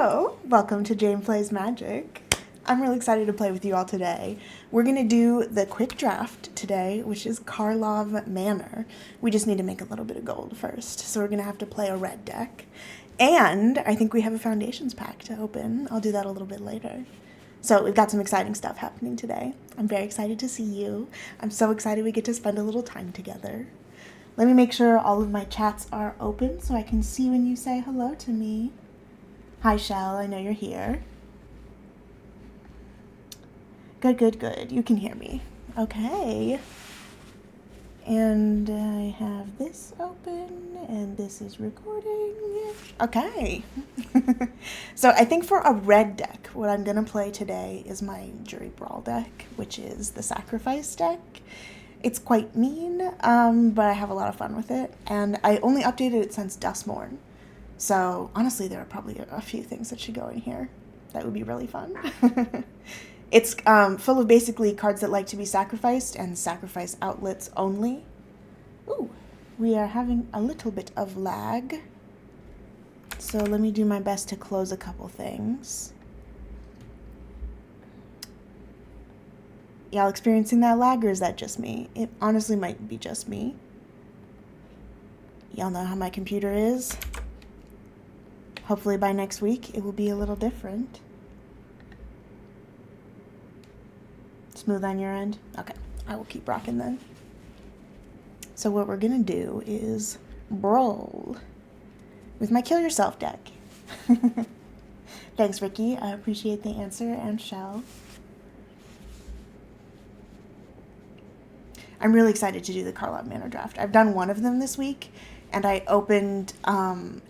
Hello, welcome to Jane Plays Magic. I'm really excited to play with you all today. We're going to do the quick draft today, which is Karlov Manor. We just need to make a little bit of gold first, so we're going to have to play a red deck. And I think we have a Foundations pack to open. I'll do that a little bit later. So we've got some exciting stuff happening today. I'm very excited to see you. I'm so excited we get to spend a little time together. Let me make sure all of my chats are open so I can see when you say hello to me. Hi, Shell. I know you're here. Good, good, good. You can hear me. Okay. And I have this open, and this is recording. Okay. So I think for a red deck, what I'm going to play today is my Jury Brawl deck, which is the Sacrifice deck. It's quite mean, but I have a lot of fun with it, and I only updated it since Duskmorn. So honestly, there are probably a few things that should go in here that would be really fun. It's full of basically cards that like to be sacrificed and sacrifice outlets only. Ooh, we are having a little bit of lag. So let me do my best to close a couple things. Y'all experiencing that lag, or is that just me? It honestly might be just me. Y'all know how my computer is. Hopefully by next week it will be a little different. Smooth on your end? Okay, I will keep rocking then. So what we're gonna do is brawl with my Kill Yourself deck. Thanks, Ricky. I appreciate the answer, and Shell. I'm really excited to do the Karlov Manor draft. I've done one of them this week, and I opened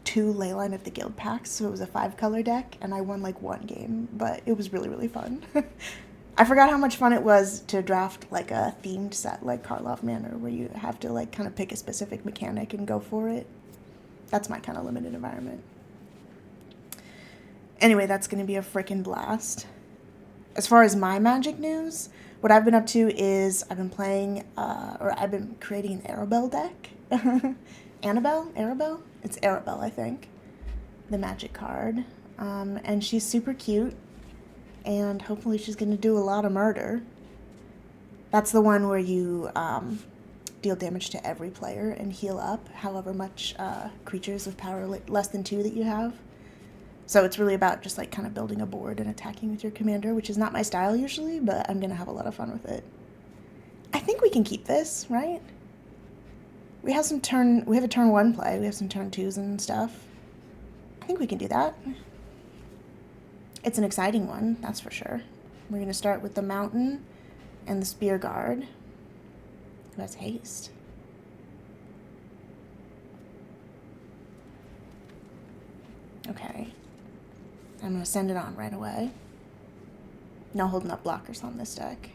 2 Leyline of the Guild packs, so it was a 5-color deck, and I won like 1 game, but it was really, really fun. I forgot how much fun it was to draft like a themed set like Karlov Manor, where you have to like kind of pick a specific mechanic and go for it. That's my kind of limited environment. Anyway, that's going to be a freaking blast. As far as my Magic news, what I've been up to is I've been playing, or I've been creating an Arabelle deck. Arabelle? It's Arabelle, I think. The Magic card. And she's super cute. And hopefully she's going to do a lot of murder. That's the one where you deal damage to every player and heal up however much creatures with power less than 2 that you have. So it's really about just like kind of building a board and attacking with your commander, which is not my style usually, but I'm going to have a lot of fun with it. I think we can keep this, right? We have a turn 1 play. We have some turn 2s and stuff. I think we can do that. It's an exciting one, that's for sure. We're going to start with the Mountain and the Spear Guard, who has haste. Okay. I'm going to send it on right away. No holding up blockers on this deck.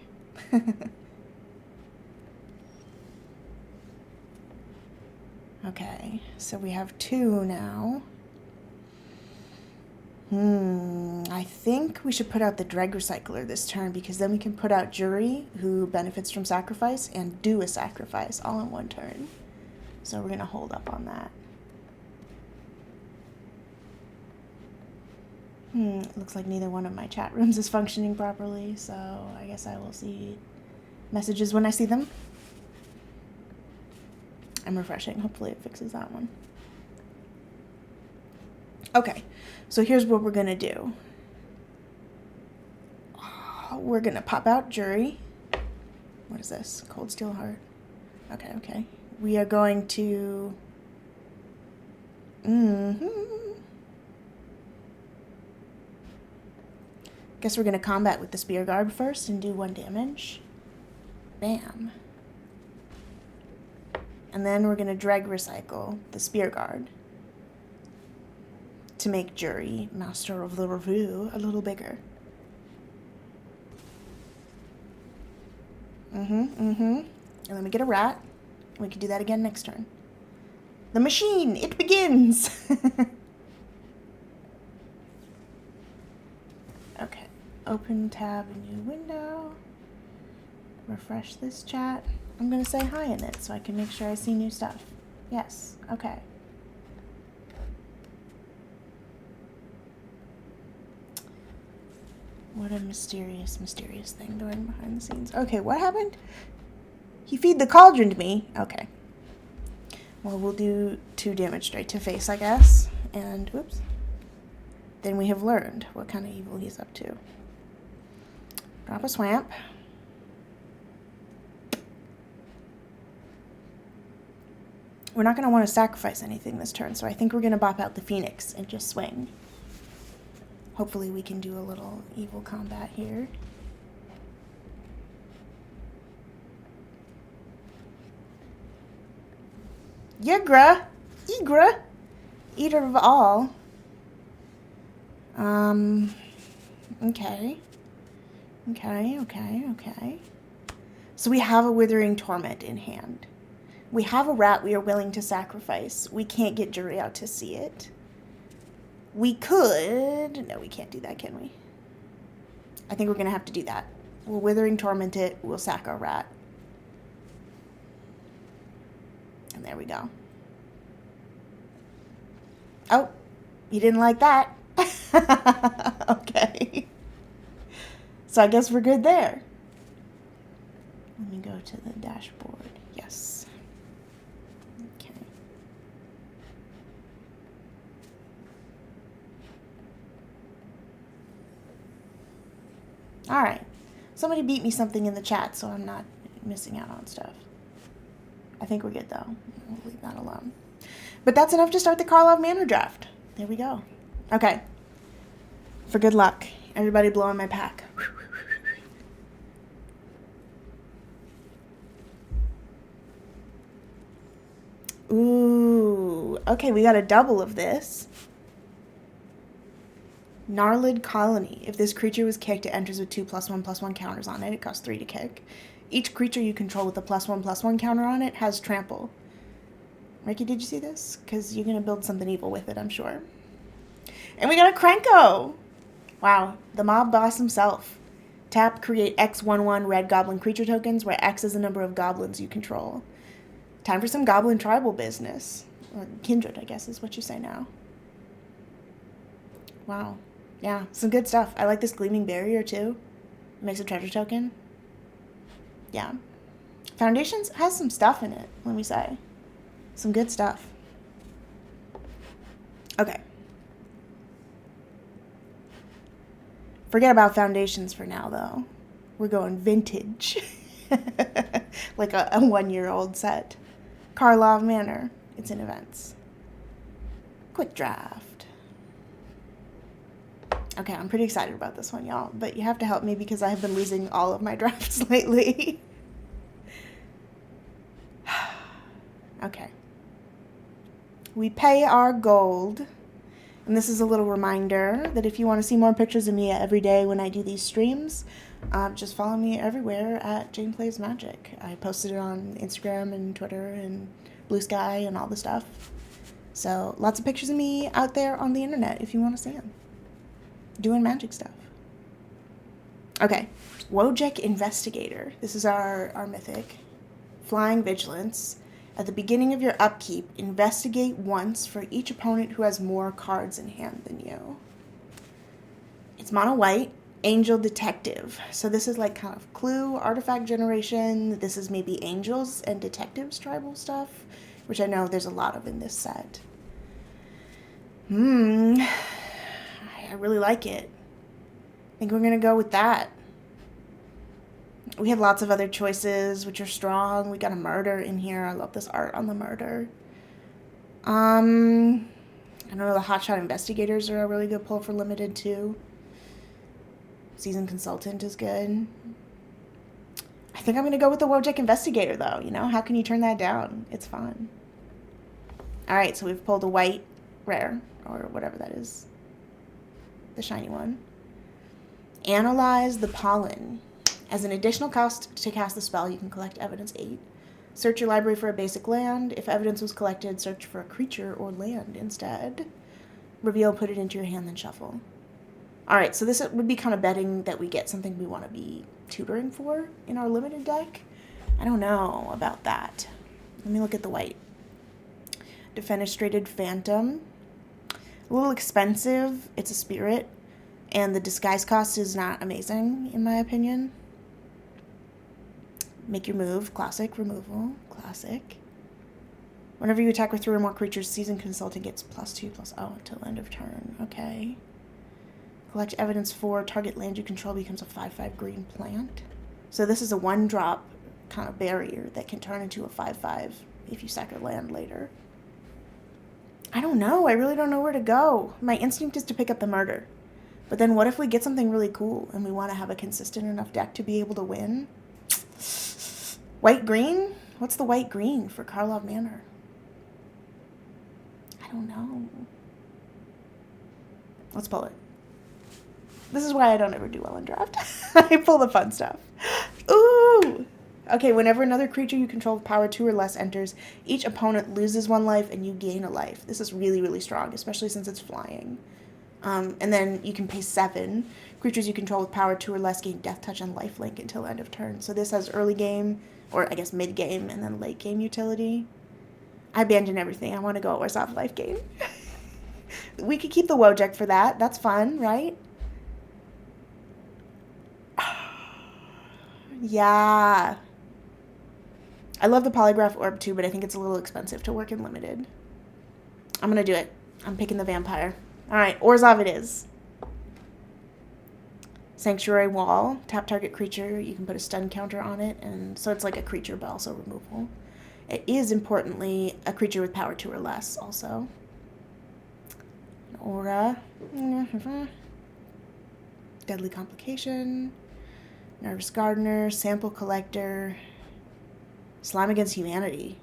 Okay, so we have 2 now. I think we should put out the Dreg Recycler this turn, because then we can put out Jury, who benefits from sacrifice, and do a sacrifice all in one turn. So we're going to hold up on that. It looks like neither one of my chat rooms is functioning properly, so I guess I will see messages when I see them. I'm refreshing. Hopefully it fixes that one. Okay, so here's what we're going to do. We're going to pop out Jury. What is this? Cold Steel Heart. Okay. We are going to... Guess we're going to combat with the Spear Guard first and do 1 damage. Bam. And then we're going to Dreg Recycle the Spear Guard to make Jury, Master of the Review, a little bigger. And then we get a rat. We can do that again next turn. The machine, it begins! Okay, open tab a new window. Refresh this chat. I'm going to say hi in it so I can make sure I see new stuff. Yes, okay. What a mysterious, mysterious thing going behind the scenes. Okay, what happened? He feed the cauldron to me. Okay. Well, we'll do 2 damage straight to face, I guess. And, whoops. Then we have learned what kind of evil he's up to. Drop a swamp. We're not going to want to sacrifice anything this turn, so I think we're going to bop out the Phoenix and just swing. Hopefully we can do a little evil combat here. Yigra! Igra! Eater of all. Okay. Okay. So we have a Withering Torment in hand. We have a rat we are willing to sacrifice. We can't get Jury out to see it. We could... No, we can't do that, can we? I think we're going to have to do that. We'll Withering Torment it. We'll sack our rat. And there we go. Oh, you didn't like that. Okay. So I guess we're good there. Let me go to the dashboard. Yes. Okay. All right. Somebody beat me something in the chat, so I'm not missing out on stuff. I think we're good, though. We'll leave that alone. But that's enough to start the Karlov Manor draft. There we go. Okay. For good luck. Everybody blow on my pack. Ooh. Okay, we got a double of this. Gnarled Colony. If this creature was kicked, it enters with 2+1/+1 counters on it. It costs 3 to kick. Each creature you control with a +1/+1 counter on it has trample. Ricky, did you see this? Because you're going to build something evil with it, I'm sure. And we got a Krenko! Wow, the mob boss himself. Tap, create X/1/1 red goblin creature tokens, where X is the number of goblins you control. Time for some goblin tribal business. Or kindred, I guess, is what you say now. Wow. Yeah, some good stuff. I like this Gleaming Barrier, too. Makes a treasure token. Yeah. Foundations has some stuff in it, let me say. Some good stuff. Okay. Forget about Foundations for now, though. We're going vintage. Like a 1-year-old set. Karlov Manor. It's in events. Quick draft. Okay, I'm pretty excited about this one, y'all. But you have to help me because I have been losing all of my drafts lately. Okay. We pay our gold. And this is a little reminder that if you want to see more pictures of me every day when I do these streams, just follow me everywhere at Jane Plays Magic. I posted it on Instagram and Twitter and Blue Sky and all the stuff. So lots of pictures of me out there on the internet if you want to see them. Doing magic stuff. Okay. Wojek Investigator. This is our mythic. Flying Vigilance. At the beginning of your upkeep, investigate once for each opponent who has more cards in hand than you. It's mono white, Angel Detective. So this is like kind of clue, artifact generation. This is maybe angels and detectives tribal stuff, which I know there's a lot of in this set. I really like it. I think we're going to go with that. We have lots of other choices, which are strong. We got a murder in here. I love this art on the murder. I don't know, the Hotshot Investigators are a really good pull for limited, too. Seasoned Consultant is good. I think I'm going to go with the Wojek Investigator, though. You know, how can you turn that down? It's fun. All right, so we've pulled a white rare, or whatever that is. The shiny one. Analyze the Pollen. As an additional cost to cast the spell, you can collect evidence 8. Search your library for a basic land. If evidence was collected, search for a creature or land instead. Reveal, put it into your hand, then shuffle. Alright, so this would be kind of betting that we get something we want to be tutoring for in our limited deck. I don't know about that. Let me look at the white. Defenestrated Phantom. A little expensive. It's a spirit. And the disguise cost is not amazing, in my opinion. Make your move. Classic. Removal. Classic. Whenever you attack with 3 or more creatures, Seasoned Consultant gets +2/+0 until end of turn. Okay. Collect evidence for target land you control becomes a 5/5 green plant. So this is a 1-drop kind of barrier that can turn into a 5/5 if you sack a land later. I don't know. I really don't know where to go. My instinct is to pick up the murder. But then what if we get something really cool and we want to have a consistent enough deck to be able to win? White-green? What's the white-green for Karlov Manor? I don't know. Let's pull it. This is why I don't ever do well in draft. I pull the fun stuff. Ooh! Okay, whenever another creature you control with power 2 or less enters, each opponent loses 1 life and you gain a life. This is really, really strong, especially since it's flying. And then you can pay 7. Creatures you control with power 2 or less gain Death Touch and Lifelink until end of turn. So this has early game, or I guess mid game, and then late game utility. I abandon everything. I want to go at Warsoft life gain. We could keep the Wojek for that. That's fun, right? Yeah. I love the Polygraph Orb too, but I think it's a little expensive to work in limited. I'm going to do it. I'm picking the Vampire. All right, Orzhov it is. Sanctuary Wall. Tap target creature. You can put a stun counter on it, and so it's like a creature, but also removal. It is, importantly, a creature with power 2 or less also. An Aura. Deadly Complication. Nervous Gardener, Sample Collector, Slime Against Humanity.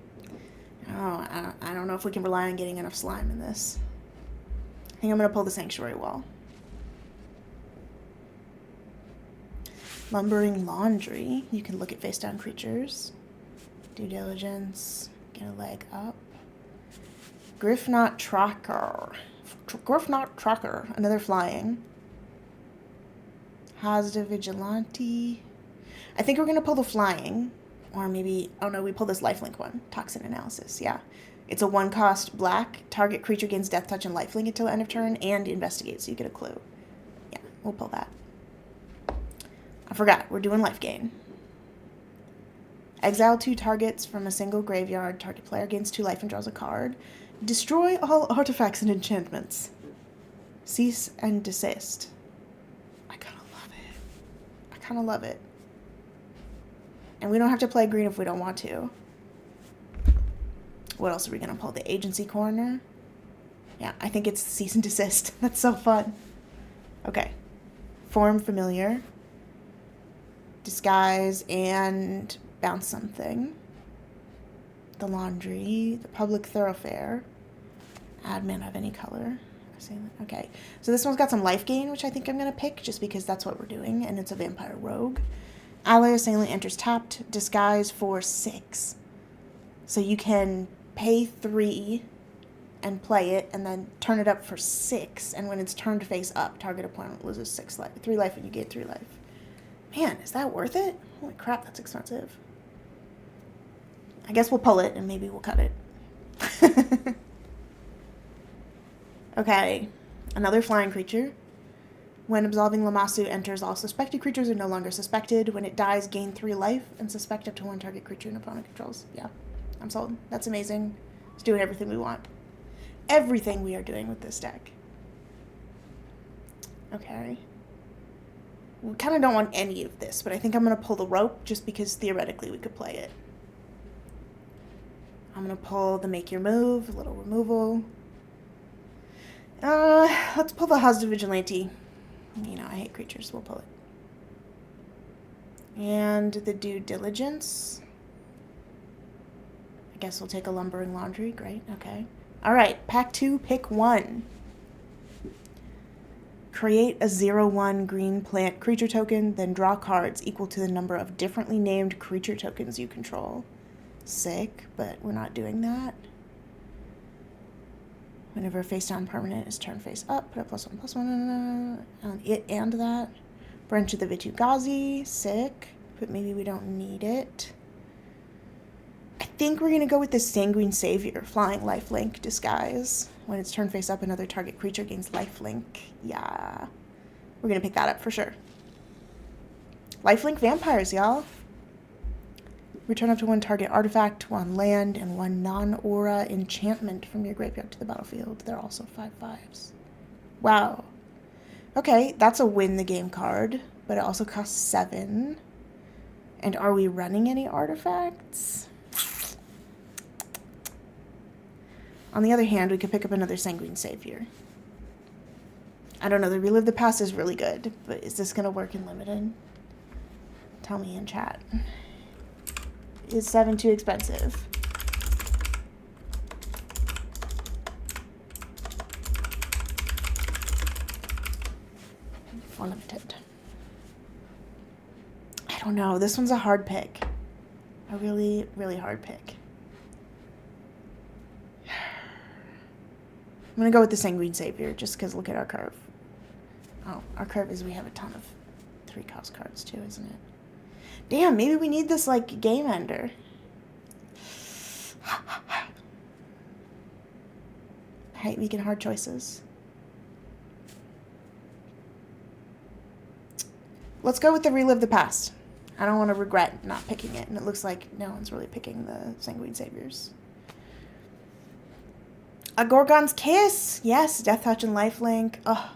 Oh, I don't know if we can rely on getting enough slime in this. I think I'm going to pull the Sanctuary Wall. Lumbering Laundry. You can look at face-down creatures. Due Diligence. Get a leg up. Griffknot Tracker. Griffknot Tracker. Another flying. Hazda Vigilante. I think we're going to pull the flying. Or maybe, oh no, we pull this lifelink one. Toxin Analysis, yeah. It's a 1-cost black. Target creature gains Death Touch and lifelink until end of turn, and investigate, so you get a clue. Yeah, we'll pull that. I forgot, we're doing life gain. Exile 2 targets from a single graveyard. Target player gains 2 life and draws a card. Destroy all artifacts and enchantments. Cease and desist. I kind of love it. And we don't have to play green if we don't want to. What else are we going to pull? The Agency Corner? Yeah, I think it's Cease and Desist. That's so fun. Okay. Form Familiar. Disguise and bounce something. The Laundry. The Public Thoroughfare. Add mana of any color. Okay, so this one's got some life gain, which I think I'm going to pick just because that's what we're doing, and it's a Vampire Rogue. Ally Assailant enters tapped, disguise for 6. So you can pay 3 and play it, and then turn it up for 6, and when it's turned face up, target opponent loses 3 life, and you get 3 life. Man, is that worth it? Holy crap, that's expensive. I guess we'll pull it, and maybe we'll cut it. Okay, another flying creature. When Absolving Lamassu enters, all suspected creatures are no longer suspected. When it dies, gain 3 life and suspect up to 1 target creature an opponent controls. Yeah, I'm sold. That's amazing. It's doing everything we want. Everything we are doing with this deck. Okay. We kind of don't want any of this, but I think I'm going to pull the Rope just because theoretically we could play it. I'm going to pull the Make Your Move, a little removal. Let's pull the Hazda Vigilante. You know, I hate creatures. We'll pull it. And the Due Diligence. I guess we'll take a Lumbering Laundry. Great. Okay. All right. Pack 2, pick 1. Create a 0/1 green plant creature token, then draw cards equal to the number of differently named creature tokens you control. Sick, but we're not doing that. Whenever a face-down permanent is turned face up, put a +1/+1 on it and that. Branch of the Vitu-Ghazi, sick, but maybe we don't need it. I think we're going to go with the Sanguine Savior, flying lifelink disguise. When it's turned face up, another target creature gains lifelink. Yeah. We're going to pick that up for sure. Lifelink vampires, y'all. Return up to 1 target artifact, 1 land, and 1 non-aura enchantment from your graveyard to the battlefield. They're also 5/5s. Wow. Okay, that's a win the game card, but it also costs 7. And are we running any artifacts? On the other hand, we could pick up another Sanguine Savior. I don't know, the Relive the Past is really good, but is this going to work in Limited? Tell me in chat. Is 7 too expensive? For Limited. I don't know. This one's a hard pick. A really, really hard pick. I'm going to go with the Sanguine Savior just because look at our curve. Oh, our curve is we have a ton of 3-cost cards too, isn't it? Damn, maybe we need this, like, game ender. I hate making hard choices. Let's go with the Relive the Past. I don't want to regret not picking it, and it looks like no one's really picking the Sanguine Saviors. A Gorgon's Kiss! Yes, Death Touch and Lifelink. Oh,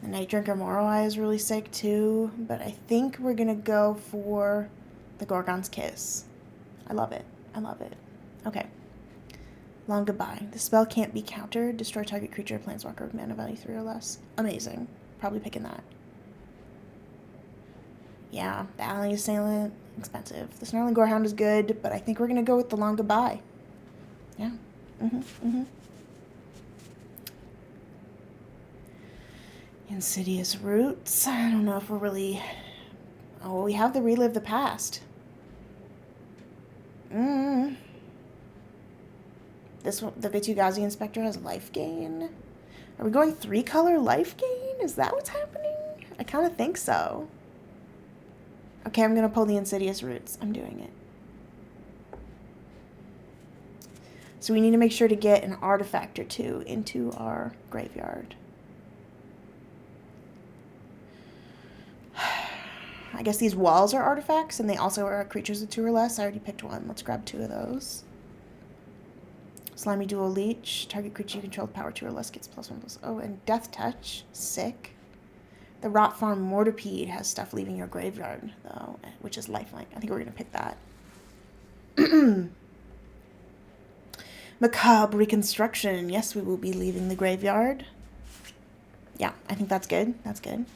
the Night Drinker Moroi is really sick too, but I think we're going to go for the Gorgon's Kiss. I love it. I love it. Okay. Long Goodbye. The spell can't be countered. Destroy target creature or planeswalker with mana value 3 or less. Amazing. Probably picking that. Yeah, the Alley Assailant, expensive. The Snarling Gorehound is good, but I think we're going to go with the Long Goodbye. Yeah. Insidious Roots. I don't know if we're really... Oh, we have the Relive the Past. This one, the Vitu-Ghazi Inspector has life gain. Are we going 3-color life gain? Is that what's happening? I kind of think so. Okay, I'm going to pull the Insidious Roots. I'm doing it. So we need to make sure to get an artifact or 2 into our graveyard. I guess these walls are artifacts, and they also are creatures with 2 or less. I already picked one. Let's grab 2 of those. Slimy Dual Leech. Target creature you control with power 2 or less gets +1/+. Oh, and Death Touch. Sick. The Rot Farm Mortarpede has stuff leaving your graveyard, though, which is lifelink. I think we're going to pick that. Macabre Reconstruction. Yes, we will be leaving the graveyard. Yeah, I think that's good. That's good.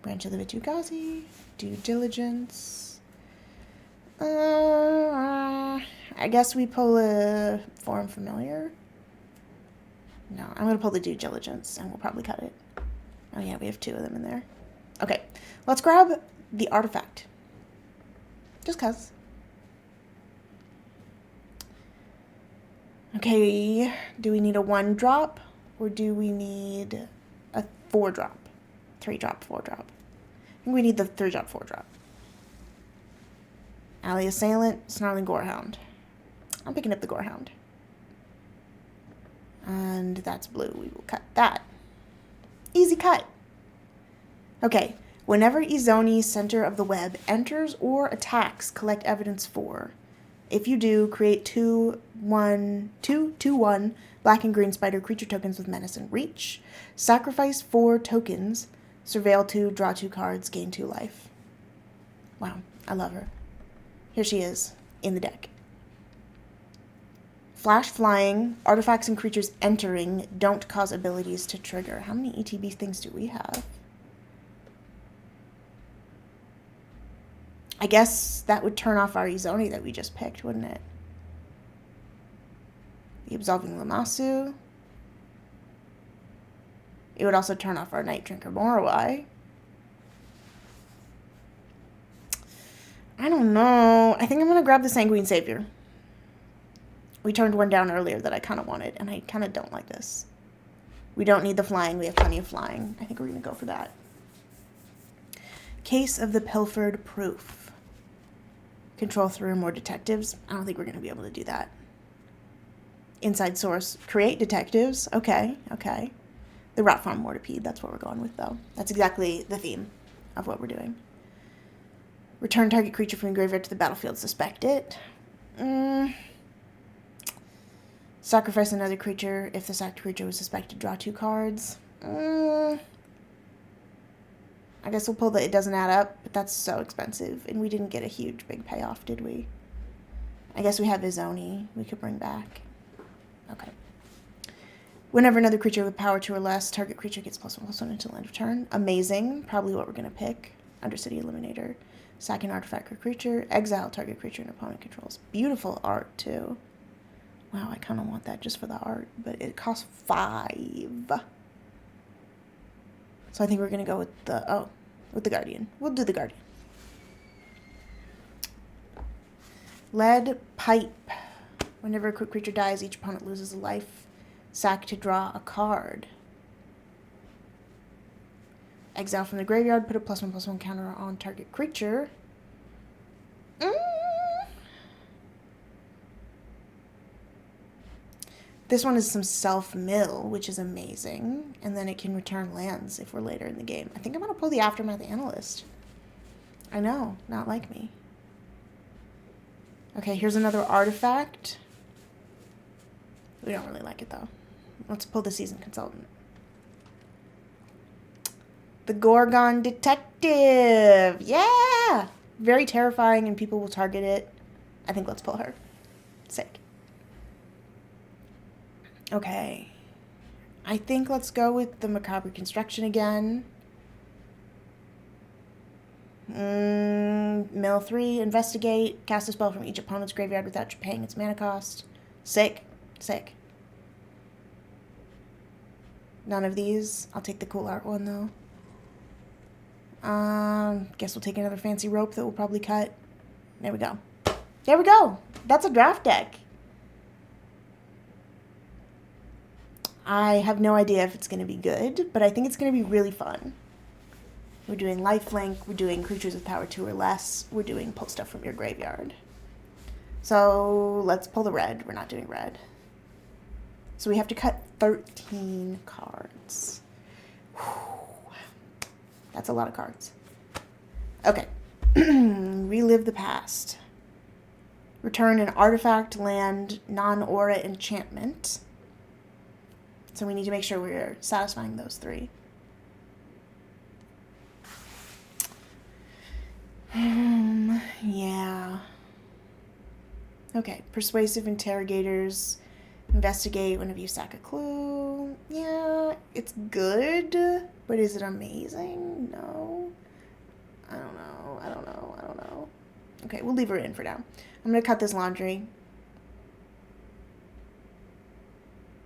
Branch of the Vitu-Ghazi. Due Diligence. I guess we pull a Forum Familiar. No, I'm going to pull the Due Diligence, and we'll probably cut it. Oh, yeah, we have 2 of them in there. Okay, let's grab the artifact. Just 'cause. Okay, do we need a 1-drop, or do we need a 4-drop? 3-drop, 4-drop. I think we need the 3-drop, 4-drop. Alley Assailant, Snarling Gorehound. I'm picking up the Gorehound. And that's blue. We will cut that. Easy cut. Okay. Whenever Izoni, Center of the Web, enters or attacks, collect evidence 4. If you do, create 2/1 black and green spider creature tokens with menace and reach. Sacrifice 4 tokens. Surveil 2, draw 2 cards, gain 2 life. Wow. I love her. Here she is, in the deck. Flash flying, artifacts and creatures entering don't cause abilities to trigger. How many ETB things do we have? I guess that would turn off our Izoni that we just picked, wouldn't it? The Absolving Lamassu. It would also turn off our Night Drinker Moroi. I don't know. I think I'm going to grab the Sanguine Savior. We turned one down earlier that I kind of wanted, and I kind of don't like this. We don't need the flying. We have plenty of flying. I think we're going to go for that. Case of the Pilfered Proof. Control 3 or more detectives. I don't think we're going to be able to do that. Inside source. Create detectives. Okay, okay. The Rat Farm Mortipede, that's what we're going with, though. That's exactly the theme of what we're doing. Return target creature from the graveyard to the battlefield. Suspect it. Sacrifice another creature. If the sacked creature was suspected, draw 2 cards. I guess we'll pull the it doesn't add up, but that's so expensive. And we didn't get a huge big payoff, did we? I guess we have Izoni we could bring back. Okay. Whenever another creature with power 2 or less, target creature gets +1/+1 until end of turn. Amazing. Probably what we're going to pick. Undercity Eliminator. Sack an artifact or creature. Exile target creature and opponent controls. Beautiful art, too. Wow, I kind of want that just for the art, but it costs 5. So I think we're going to go with the Guardian. We'll do the Guardian. Lead Pipe. Whenever a quick creature dies, each opponent loses a life. Sack to draw a card. Exile from the graveyard. Put a +1/+1 counter on target creature. This one is some self-mill, which is amazing. And then it can return lands if we're later in the game. I think I'm going to pull the Aftermath Analyst. I know, not like me. Okay, here's another artifact. We don't really like it, though. Let's pull the Seasoned Consultant. The Gorgon Detective! Yeah! Very terrifying, and people will target it. I think let's pull her. Sick. Okay. I think let's go with the Macabre Construction again. Mill 3, investigate, cast a spell from each opponent's graveyard without paying its mana cost. Sick. Sick. None of these. I'll take the cool art one, though. Guess we'll take another fancy rope that we'll probably cut. There we go. There we go. That's a draft deck. I have no idea if it's going to be good, but I think it's going to be really fun. We're doing lifelink. We're doing creatures with power 2 or less. We're doing pull stuff from your graveyard. So let's pull the red. We're not doing red. So we have to cut 13 cards. Whew. That's a lot of cards. Okay. Relive the past. Return an artifact, land, non-aura enchantment. So we need to make sure we're satisfying those 3. Yeah. Okay. Persuasive Interrogators. Investigate whenever you sack a clue. Yeah, it's good, but is it amazing? No. I don't know. Okay, we'll leave her in for now. I'm going to cut this laundry.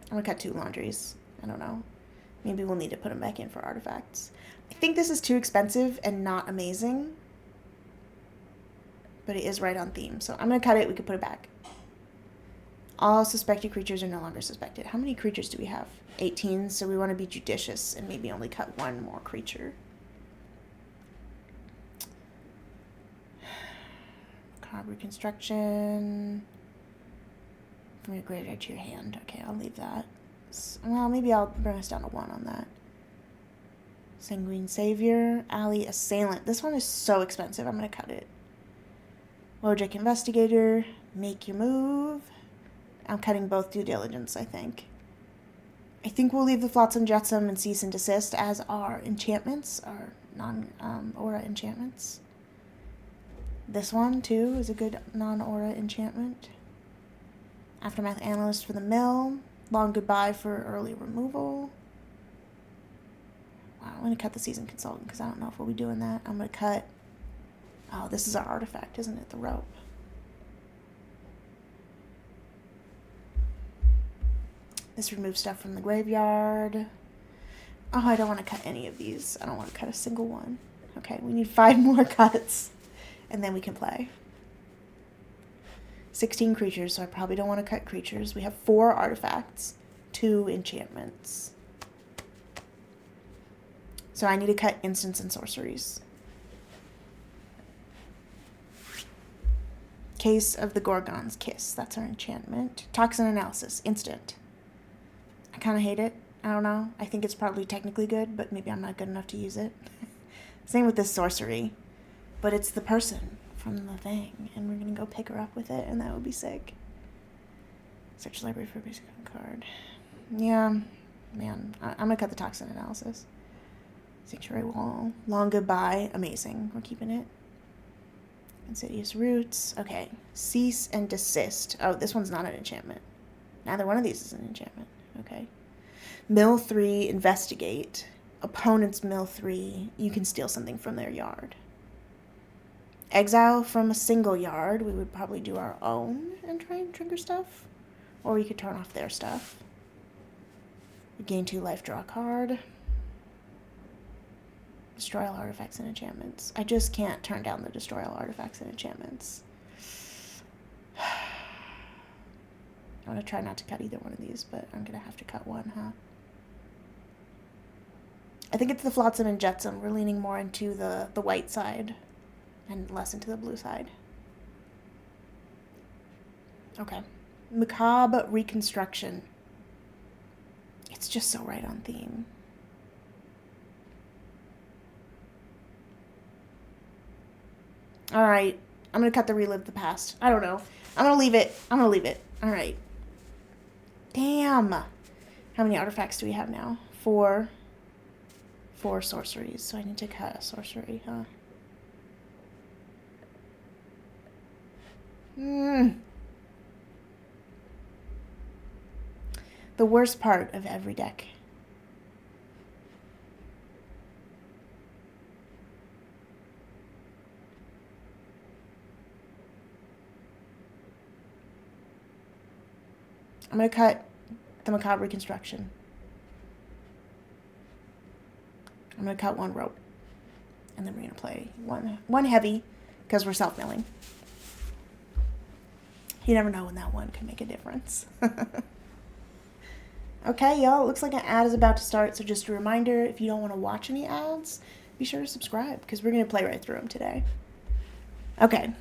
I'm going to cut 2 laundries. I don't know. Maybe we'll need to put them back in for artifacts. I think this is too expensive and not amazing, but it is right on theme. So I'm going to cut it. We can put it back. All suspected creatures are no longer suspected. How many creatures do we have? 18, so we want to be judicious and maybe only cut 1 more creature. Macabre Construction. From your graveyard to your hand. Okay, I'll leave that. Well, maybe I'll bring us down to 1 on that. Sanguine Savior. Alley Assailant. This one is so expensive. I'm going to cut it. Logic Investigator. Make your move. I'm cutting both Due Diligence, I think. I think we'll leave the Flotsam Jetsam and Cease and Desist as our enchantments, our non-aura enchantments. This one, too, is a good non-aura enchantment. Aftermath Analyst for the mill. Long Goodbye for early removal. Wow, I'm going to cut the Seasoned Consultant because I don't know if we'll be doing that. I'm going to cut... Oh, this is our artifact, isn't it? The rope. This removes stuff from the graveyard. Oh, I don't want to cut any of these. I don't want to cut a single one. Okay, we need 5 more cuts, and then we can play. 16 creatures, so I probably don't want to cut creatures. We have 4 artifacts, 2 enchantments. So I need to cut instants and sorceries. Case of the Gorgon's Kiss. That's our enchantment. Toxin Analysis. Instant. I kind of hate it. I don't know. I think it's probably technically good, but maybe I'm not good enough to use it. Same with this sorcery. But it's the person from the thing, and we're going to go pick her up with it, and that would be sick. Search library for a basic card. Yeah, man. I'm going to cut the toxin analysis. Sanctuary wall. Long goodbye. Amazing. We're keeping it. Insidious roots. Okay. Cease and desist. Oh, this one's not an enchantment. Neither one of these is an enchantment. Okay. Mill 3, investigate. Opponent's mill 3, you can steal something from their yard. Exile from a single yard, we would probably do our own and try and trigger stuff. Or we could turn off their stuff. We gain 2 life, draw a card. Destroy all artifacts and enchantments. I just can't turn down the destroy all artifacts and enchantments. I'm going to try not to cut either one of these, but I'm going to have to cut one, huh? I think it's the Flotsam and Jetsam. We're leaning more into the white side and less into the blue side. Okay. Macabre reconstruction. It's just so right on theme. All right. I'm going to cut the relive the past. I don't know. I'm going to leave it. I'm going to leave it. All right. Damn. How many artifacts do we have now? 4. 4 sorceries. So I need to cut a sorcery, huh? The worst part of every deck. I'm going to cut the Macabre Reconstruction. I'm going to cut 1 rope. And then we're going to play one heavy, because we're self-milling. You never know when that one can make a difference. Okay, y'all, it looks like an ad is about to start, so just a reminder, if you don't want to watch any ads, be sure to subscribe, because we're going to play right through them today. Okay.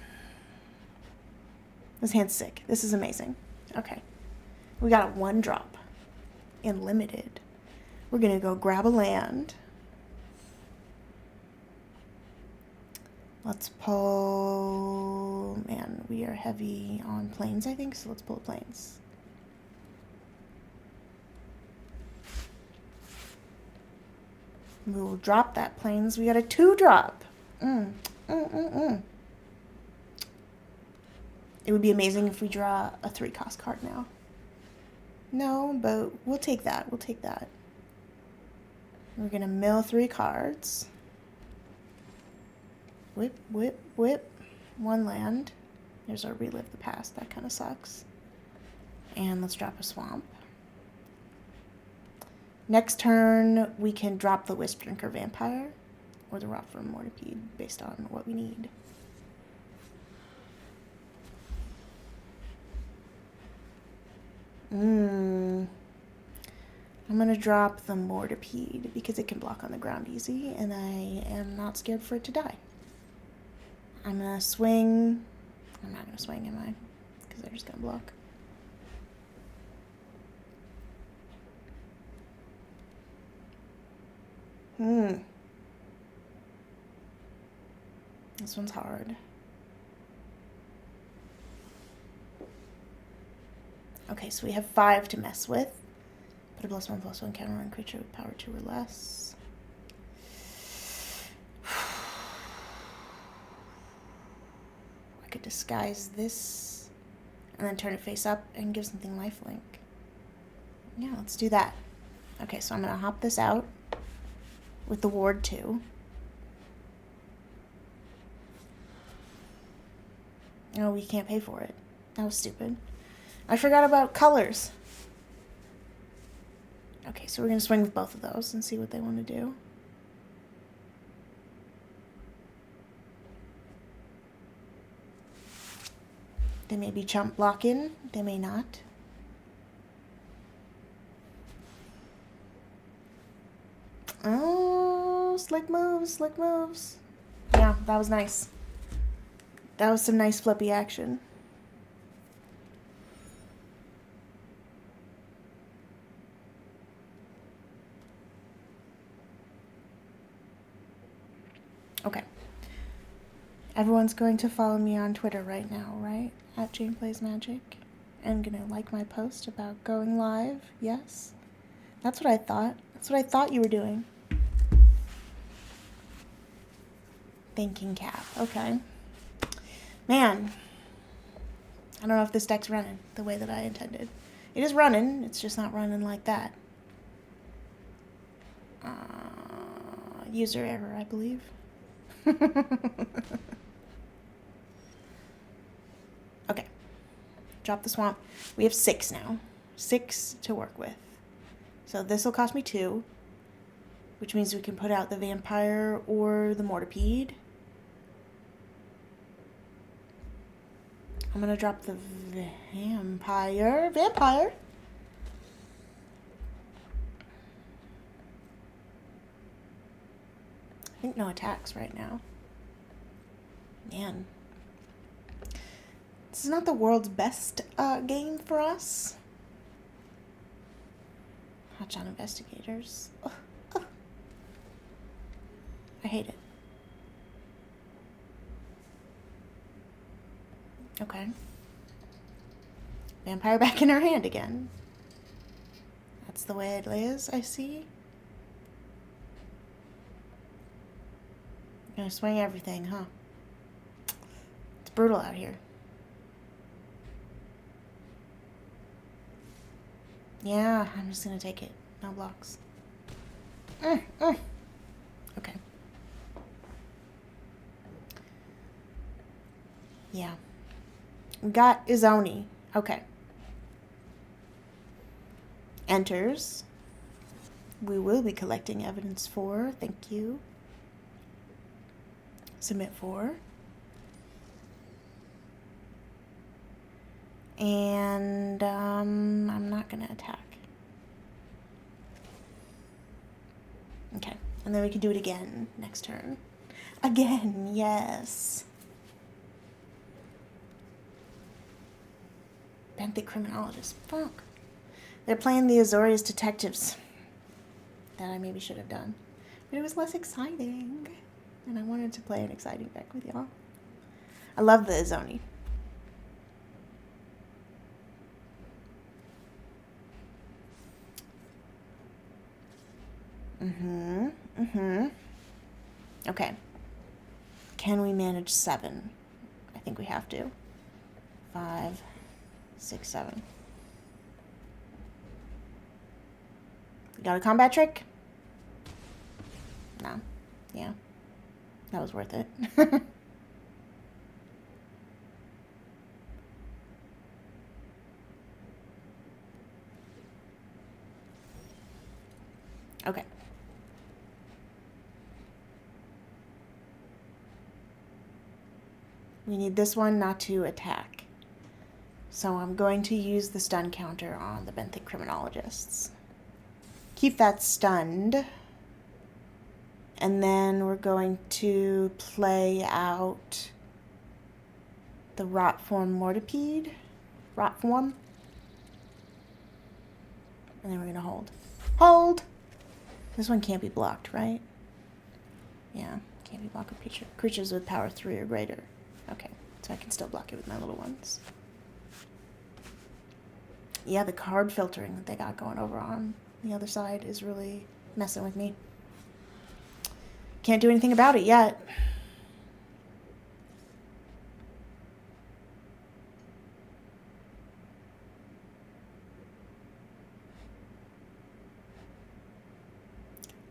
This hand's sick. This is amazing. Okay. We got a 1 drop in limited. We're going to go grab a land. Let's pull... Man, we are heavy on planes, I think, so let's pull planes. We will drop that planes. We got a 2 drop. It would be amazing if we draw a 3-cost card now. No, but we'll take that. We'll take that. We're going to mill 3 cards. Whip, whip, whip. 1 land. There's our relive the past. That kind of sucks. And let's drop a swamp. Next turn, we can drop the Wisp Drinker Vampire or the Rot from Mortipede based on what we need. I'm going to drop the Mortipede because it can block on the ground easy, and I am not scared for it to die. I'm going to swing. I'm not going to swing, am I? Because they're just going to block. This one's hard. Okay, so we have 5 to mess with. Put a +1/+1 counter on creature with power 2 or less. I could disguise this and then turn it face up and give something lifelink. Yeah, let's do that. Okay, so I'm going to hop this out with the ward 2. No, we can't pay for it. That was stupid. I forgot about colors. Okay, so we're going to swing with both of those and see what they want to do. They may be chump blocking. They may not. Oh, slick moves, slick moves. Yeah, that was nice. That was some nice flippy action. Okay. Everyone's going to follow me on Twitter right now, right? At Jane Plays Magic. And gonna like my post about going live, yes? That's what I thought. That's what I thought you were doing. Thinking cap, okay. Man, I don't know if this deck's running the way that I intended. It is running, it's just not running like that. User error, I believe. Okay. Drop the swamp. We have 6 now. 6 to work with. So this will cost me 2, which means we can put out the vampire or the mortipede. I'm gonna drop the vampire. Vampire! I think no attacks right now. Man. This is not the world's best game for us. Hotshot investigators. Ugh, ugh. I hate it. Okay. Vampire back in her hand again. That's the way it is, I see. Gonna swing everything, huh? It's brutal out here. Yeah, I'm just gonna take it. No blocks. Okay. Yeah. We got Izoni. Okay. Enters. We will be collecting evidence for. Thank you. Submit for. And I'm not gonna attack. Okay, and then we can do it again next turn. Again, yes. Benthic criminologist. Fuck. They're playing the Azorius detectives. That I maybe should have done. But it was less exciting. And I wanted to play an exciting deck with y'all. I love the Izoni. Okay. Can we manage 7? I think we have to. 5, 6, 7. You got a combat trick? No. Yeah. That was worth it. Okay. We need this one not to attack. So I'm going to use the stun counter on the Benthic criminologists. Keep that stunned. And then we're going to play out the rot form mortipede. Rot form. And then we're going to hold. Hold! This one can't be blocked, right? Yeah, can't be blocked with creatures with power 3 or greater. Okay, so I can still block it with my little ones. Yeah, the card filtering that they got going over on the other side is really messing with me. Can't do anything about it yet.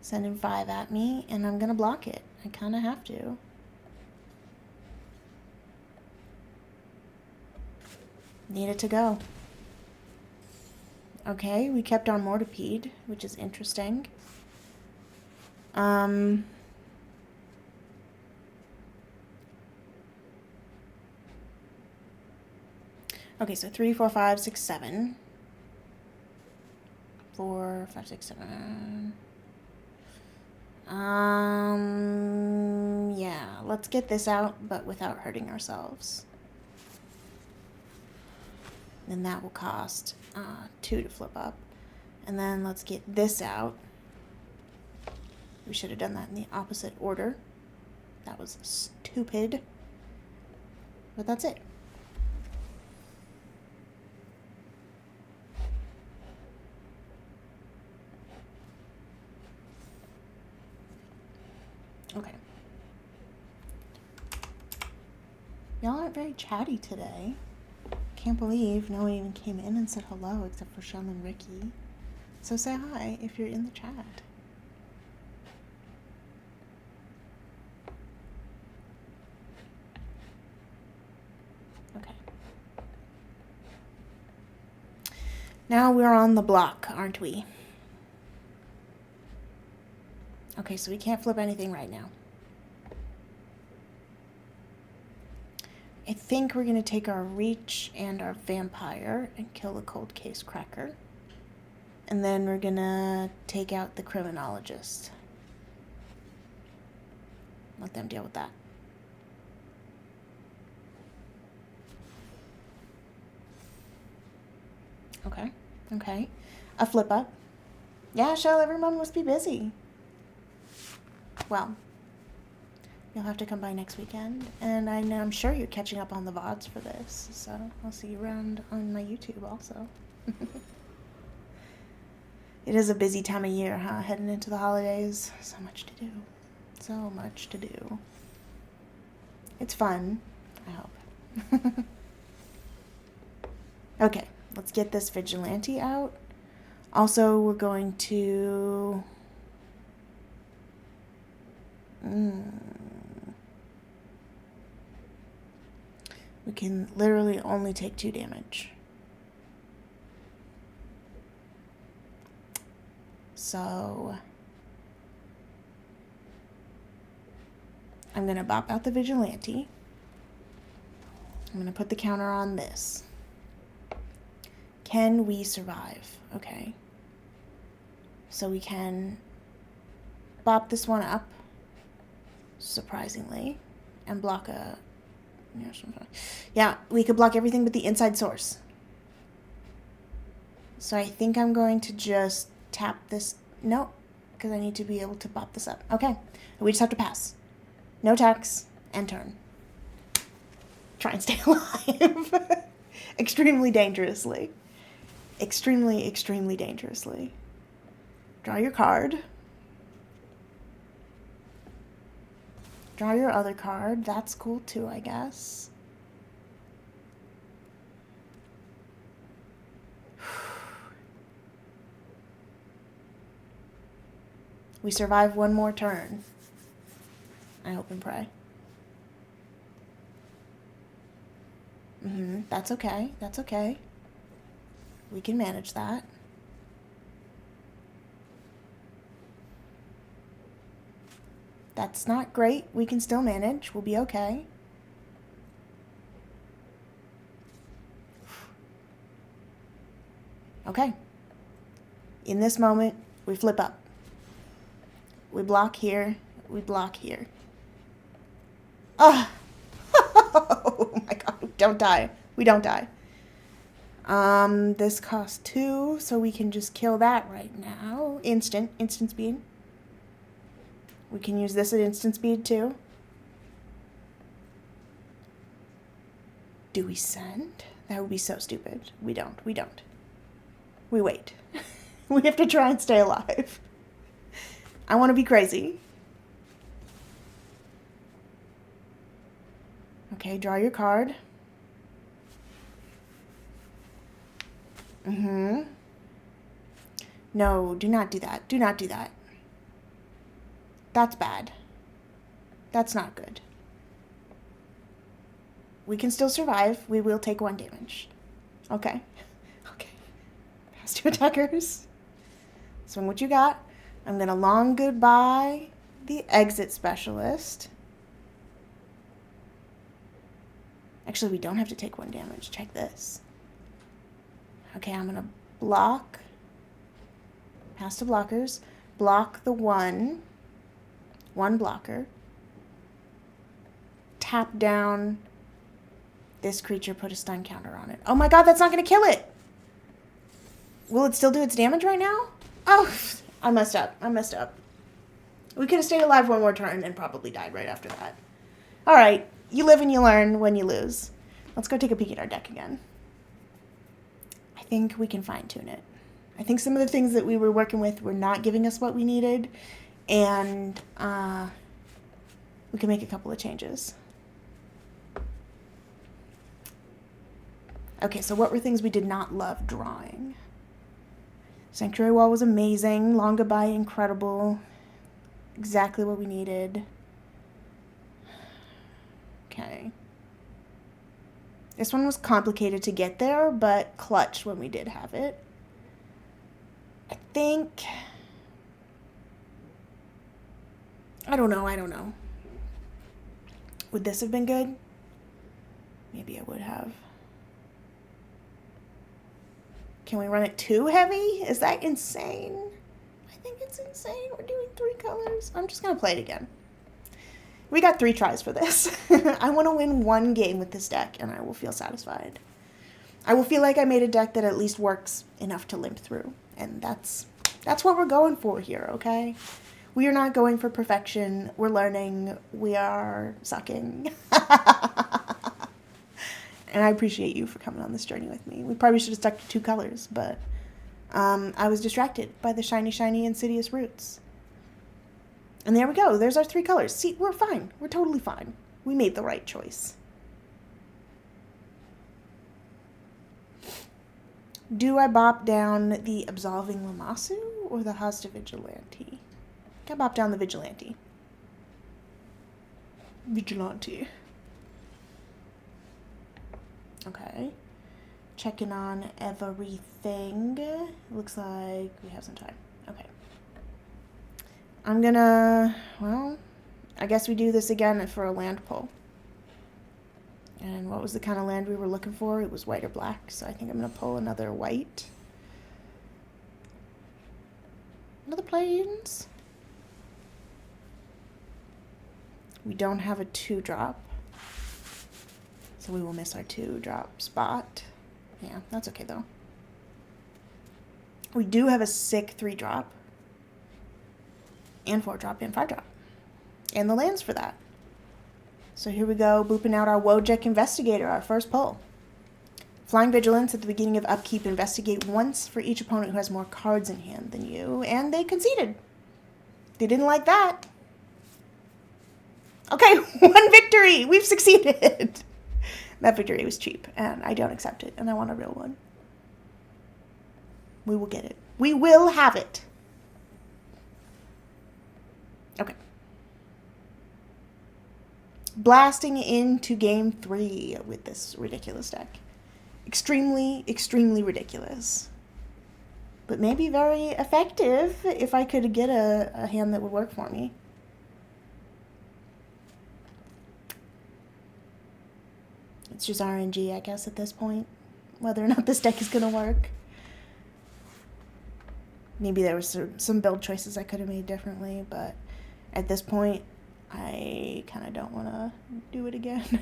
Sending 5 at me, and I'm gonna block it. I kind of have to. Need it to go. Okay, we kept our mortipede, which is interesting. Okay, so 3, 4, 5, 6, 7. 4, 5, 6, 7. Yeah, let's get this out, but without hurting ourselves. Then that will cost 2 to flip up. And then let's get this out. We should have done that in the opposite order. That was stupid. But that's it. Okay. Y'all aren't very chatty today. Can't believe no one even came in and said hello except for Shum and Ricky. So say hi if you're in the chat. Okay. Now we're on the block, aren't we? Okay, so we can't flip anything right now. I think we're going to take our Reach and our Vampire and kill the Cold Case Cracker. And then we're going to take out the Criminologist. Let them deal with that. Okay, okay. A flip up. Yeah, Shell, everyone must be busy. Well, you'll have to come by next weekend, and I'm sure you're catching up on the VODs for this, so I'll see you around on my YouTube also. It is a busy time of year, huh? Heading into the holidays. So much to do. So much to do. It's fun, I hope. Okay, let's get this Vigilante out. Also, we're going to... We can literally only take 2 damage. So I'm going to bop out the Vigilante. I'm going to put the counter on this. Can we survive? Okay. So we can bop this one up, surprisingly, and block a... Yeah, we could block everything but the inside source. So I think I'm going to just tap this. No, because I need to be able to bop this up. Okay, we just have to pass. No attacks, and turn. Try and stay alive. Extremely dangerously. Extremely, extremely dangerously. Draw your card. Draw your other card. That's cool too, I guess. We survive one more turn. I hope and pray. That's okay. That's okay. We can manage that. That's not great. We can still manage. We'll be okay. Okay. In this moment, we flip up. We block here. We block here. Ah! Oh my god. We don't die. We don't die. This costs 2, so we can just kill that right now. Instant speed. We can use this at instant speed too. Do we send? That would be so stupid. We don't. We don't. We wait. We have to try and stay alive. I want to be crazy. Okay, draw your card. No, do not do that. Do not do that. That's bad. That's not good. We can still survive. We will take 1 damage. Okay. Okay. Pass 2 attackers. Swing what you got. I'm going to long goodbye the exit specialist. Actually, we don't have to take 1 damage. Check this. Okay, I'm going to block. Pass to blockers. Block the 1 blocker. Tap down this creature, put a stun counter on it. Oh my god, that's not going to kill it! Will it still do its damage right now? Oh, I messed up. I messed up. We could have stayed alive one more turn and probably died right after that. All right. You live and you learn when you lose. Let's go take a peek at our deck again. I think we can fine-tune it. I think some of the things that we were working with were not giving us what we needed, and we can make a couple of changes. Okay, so what were things we did not love drawing? Sanctuary Wall was amazing. Long Goodbye, incredible. Exactly what we needed. Okay. This one was complicated to get there, but clutch when we did have it. I think... I don't know. Would this have been good? Maybe I would have. Can we run it too heavy? Is that insane? I think it's insane. We're doing 3 colors. I'm just going to play it again. We got 3 tries for this. I want to win 1 game with this deck, and I will feel satisfied. I will feel like I made a deck that at least works enough to limp through. And that's what we're going for here, okay? We are not going for perfection. We're learning. We are sucking. And I appreciate you for coming on this journey with me. We probably should have stuck to 2 colors, but I was distracted by the shiny, shiny Insidious Roots. And there we go. There's our 3 colors. See, we're fine. We're totally fine. We made the right choice. Do I bop down the Absolving Lamassu or the Hasta Vigilante? I think I bop down the Vigilante. Okay. Checking on everything. Looks like we have some time. Okay. I'm gonna, well, I guess we do this again for a land pull. And what was the kind of land we were looking for? It was white or black, so I think I'm gonna pull another white. Another plains. We don't have a 2-drop. So we will miss our 2-drop spot. Yeah, that's okay though. We do have a sick 3-drop. And 4-drop and 5-drop. And the lands for that. So here we go, booping out our Wojek Investigator, our first pull. Flying Vigilance at the beginning of upkeep. Investigate once for each opponent who has more cards in hand than you. And they conceded. They didn't like that. Okay, 1 victory! We've succeeded! That victory was cheap, and I don't accept it, and I want a real one. We will get it. We will have it. Okay. Blasting into game 3 with this ridiculous deck. Extremely, extremely ridiculous. But maybe very effective if I could get a hand that would work for me. It's just RNG, I guess, at this point. Whether or not this deck is going to work. Maybe there was some build choices I could have made differently, but at this point, I kind of don't want to do it again.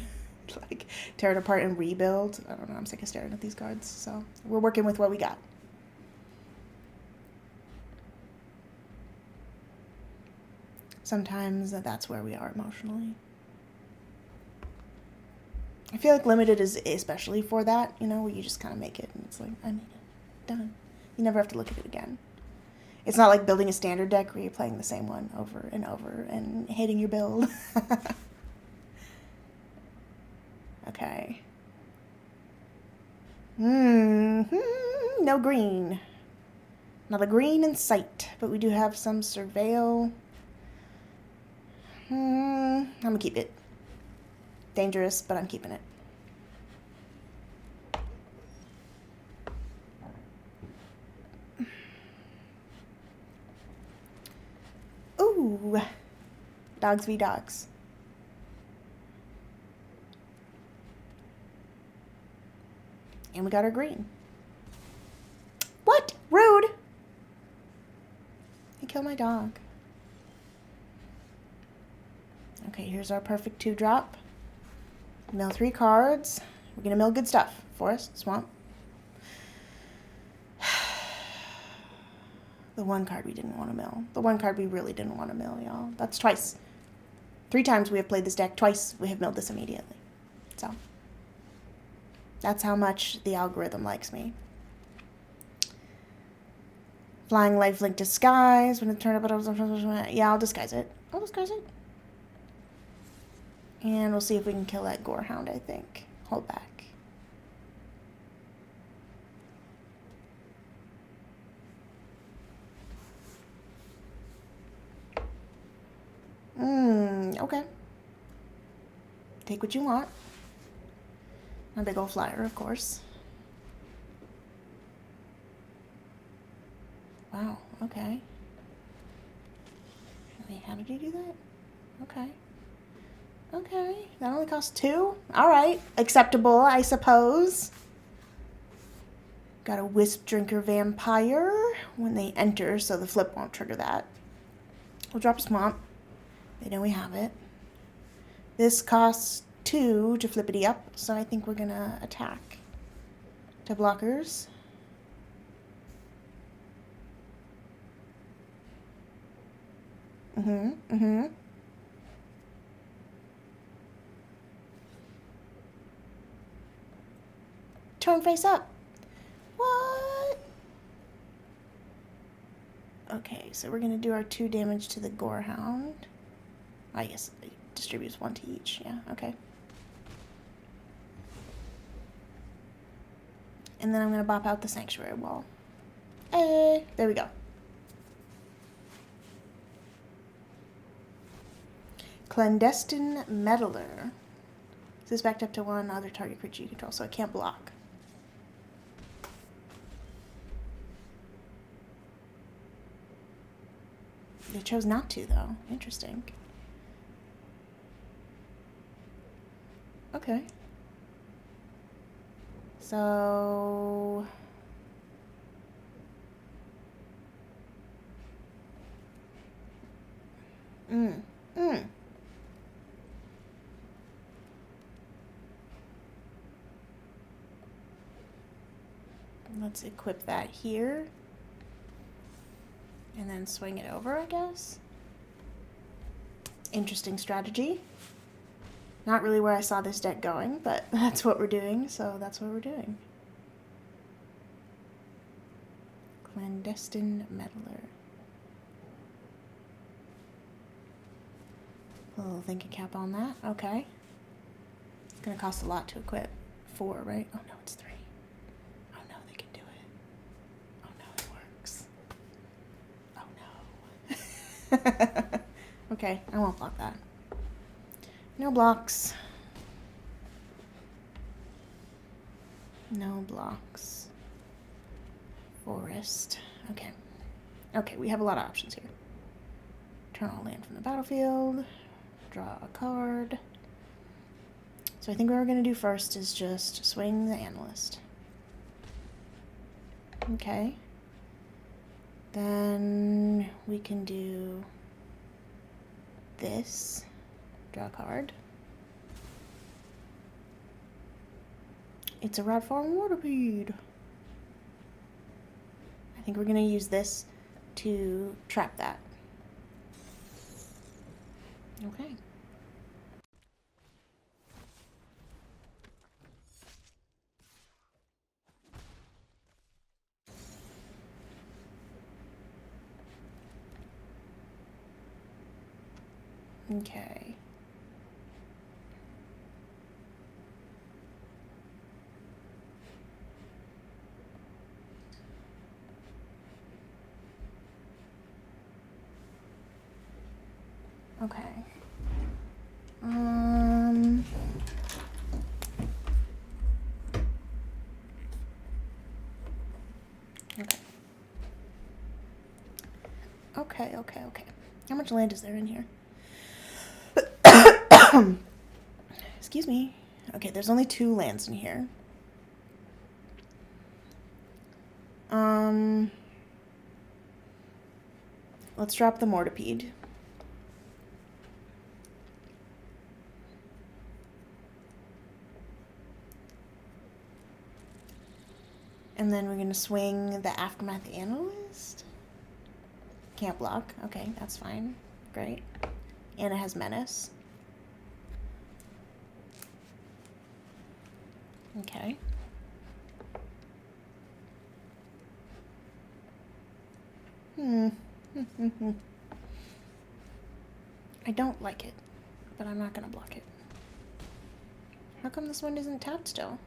Like, tear it apart and rebuild. I don't know, I'm sick of staring at these cards, so we're working with what we got. Sometimes that's where we are emotionally. I feel like Limited is especially for that, you know, where you just kind of make it and it's like, I made it. Done. You never have to look at it again. It's not like building a standard deck where you're playing the same one over and hating your build. Okay. No green. Not a green in sight, but we do have some Surveil. I'm going to keep it. Dangerous, but I'm keeping it. Ooh. Dogs v dogs. And we got our green. What? Rude. He killed my dog. Okay, here's our perfect 2-drop. Mill 3 cards. We're gonna mill good stuff. Forest, swamp. The one card we didn't want to mill. The one card we really didn't want to mill, y'all. That's twice. 3 times we have played this deck. Twice we have milled this immediately. So, that's how much the algorithm likes me. Flying Lifelink Disguise. When it turned up, yeah, I'll disguise it. I'll disguise it. And we'll see if we can kill that Gorehound, I think. Hold back. Okay. Take what you want. A big old flyer, of course. Wow, okay. Wait, how did you do that? Okay. Okay, that only costs 2? Alright, acceptable, I suppose. Got a Wisp Drinker Vampire when they enter, so the flip won't trigger that. We'll drop a Swamp. They know we have it. This costs 2 to flippity up, so I think we're gonna attack. To blockers. Turn face up. What? Okay, so we're gonna do our 2 damage to the Gorehound. I guess it distributes 1 to each. Yeah, okay. And then I'm gonna bop out the Sanctuary Wall. Hey, there we go. Clandestine Meddler. This is backed up to 1 other target creature you control, so I can't block. They chose not to, though. Interesting. Okay. So... Let's equip that here. And then swing it over, I guess. Interesting strategy. Not really where I saw this deck going, but that's what we're doing, so that's what we're doing. Clandestine Meddler. A little thinking cap on that. Okay. It's going to cost a lot to equip. 4, right? Oh, no, it's 3. Oh, no, they can do it. Oh, no, it works. Oh, no. Okay, I won't block that. No blocks. No blocks. Forest. Okay. Okay, we have a lot of options here. Turn all land from the battlefield. Draw a card. So I think what we're going to do first is just swing the Analyst. Okay. Then we can do this. Draw a card. It's a Radform Waterpede. I think we're going to use this to trap that. Okay. Okay. Okay. Okay. How much land is there in here? Excuse me. Okay, there's only 2 lands in here. Let's drop the Mortipede. And then we're going to swing the Aftermath Analyst. can't block. Okay, that's fine. Great. And it has menace. Okay. I don't like it, but I'm not gonna block it. How come this one isn't tapped still?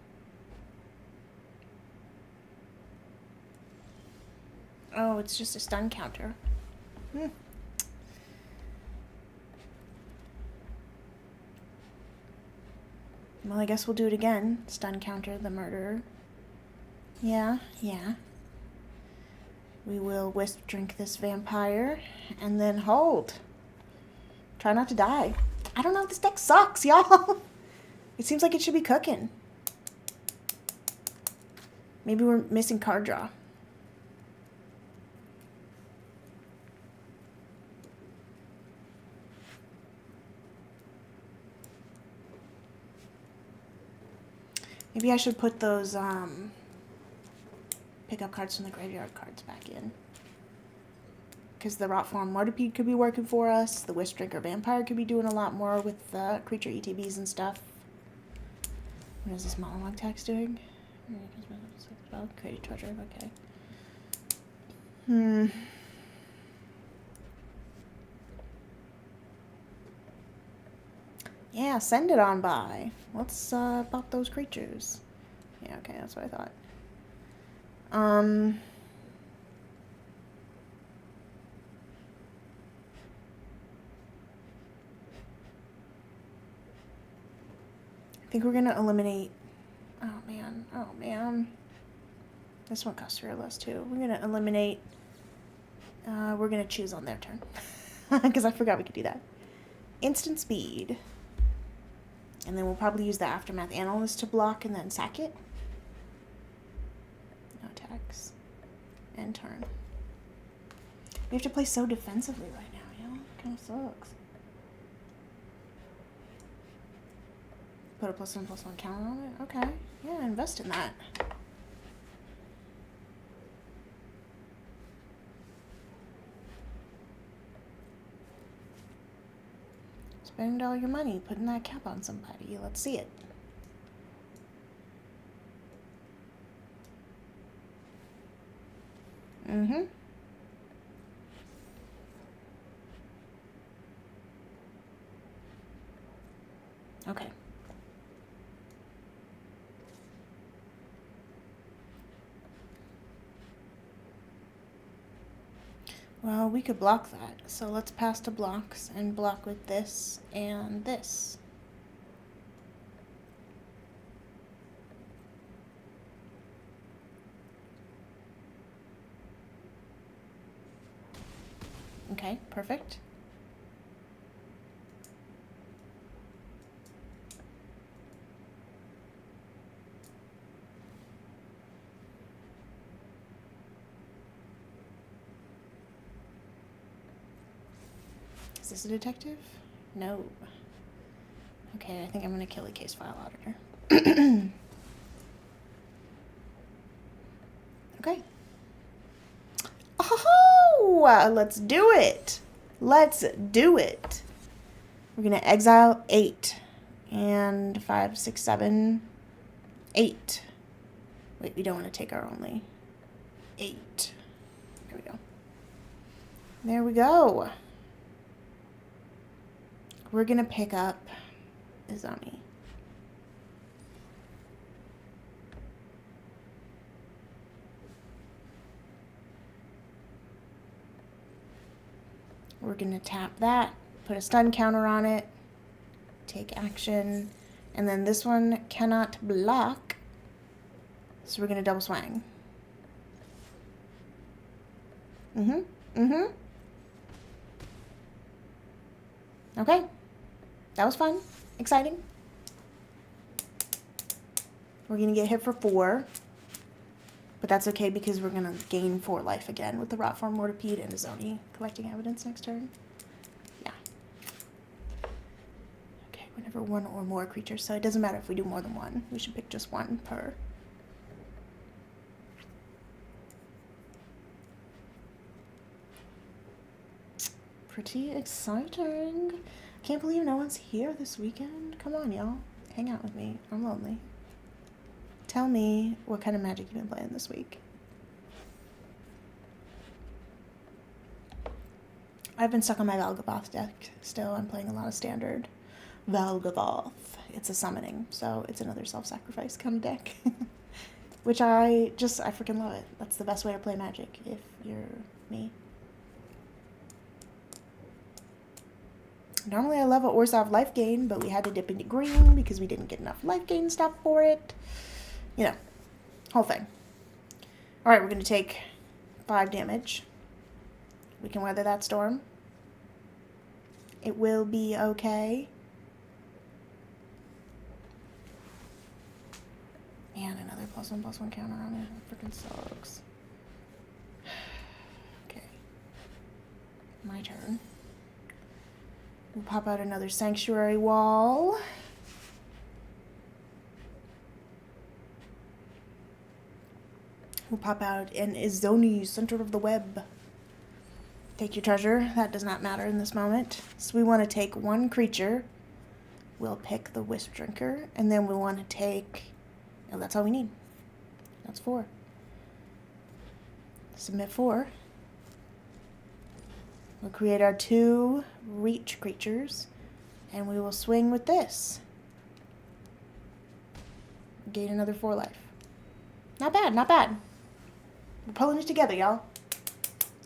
Oh, it's just a stun counter. Well, I guess we'll do it again. Stun counter the murderer. Yeah. We will wisp drink this vampire and then hold. Try not to die. I don't know, this deck sucks, y'all. It seems like it should be cooking. Maybe we're missing card draw. Maybe I should put those pickup cards from the graveyard cards back in. Because the Rotform Mortipede could be working for us. The Wisp Drinker Vampire could be doing a lot more with creature ETBs and stuff. What is this monologue text doing? Create a treasure, okay. Yeah, send it on by. Let's pop those creatures. Yeah, okay, that's what I thought. I think we're gonna eliminate. Oh man. This one costs 3 or less too. We're gonna eliminate. We're gonna choose on their turn because I forgot we could do that. Instant speed. And then we'll probably use the Aftermath Analyst to block and then sack it. No attacks. End turn. We have to play so defensively right now, you know? It kind of sucks. Put a +1/+1 counter on it? Okay. Yeah, invest in that. Spend all your money putting that cap on somebody. Let's see it. Okay. Well, we could block that. So let's pass to blocks and block with this and this. Okay, perfect. Is this a detective? No. Okay, I think I'm gonna kill a case file auditor. Okay. Oh, let's do it. Let's do it. We're gonna exile 8 and 5, 6, 7, 8. Wait, we don't want to take our only 8. There we go. There we go. We're gonna pick up Izami. We're gonna tap that, put a stun counter on it, take action, and then this one cannot block, so we're gonna double swang. Okay, that was fun, exciting. We're gonna get hit for 4, but that's okay because we're gonna gain 4 life again with the Rotform Mortipede and Izoni collecting evidence next turn. Yeah. Okay, whenever 1 or more creatures, so it doesn't matter if we do more than 1. We should pick just 1 per. pretty exciting. Can't believe no one's here this weekend. Come on, y'all. Hang out with me. I'm lonely. Tell me what kind of Magic you've been playing this week. I've been stuck on my Valgavoth deck still. I'm playing a lot of standard Valgavoth. It's a summoning, so it's another self-sacrifice kind of deck. Which I freaking love it. That's the best way to play Magic if you're me. Normally I love a Orzhov life gain, but we had to dip into green because we didn't get enough life gain stuff for it. You know, whole thing. Alright, we're going to take 5 damage. We can weather that storm. It will be okay. Man, another +1/+1 counter on it. Freaking sucks. Okay. My turn. We'll pop out another Sanctuary Wall. We'll pop out an Izoni, Center of the Web. Take your treasure. That does not matter in this moment. So we want to take 1 creature. We'll pick the Wisp Drinker. And then we want to take... Oh, that's all we need. That's 4. Submit 4. We'll create our 2 reach creatures. And we will swing with this. Gain another 4 life. Not bad, not bad. We're pulling it together, y'all.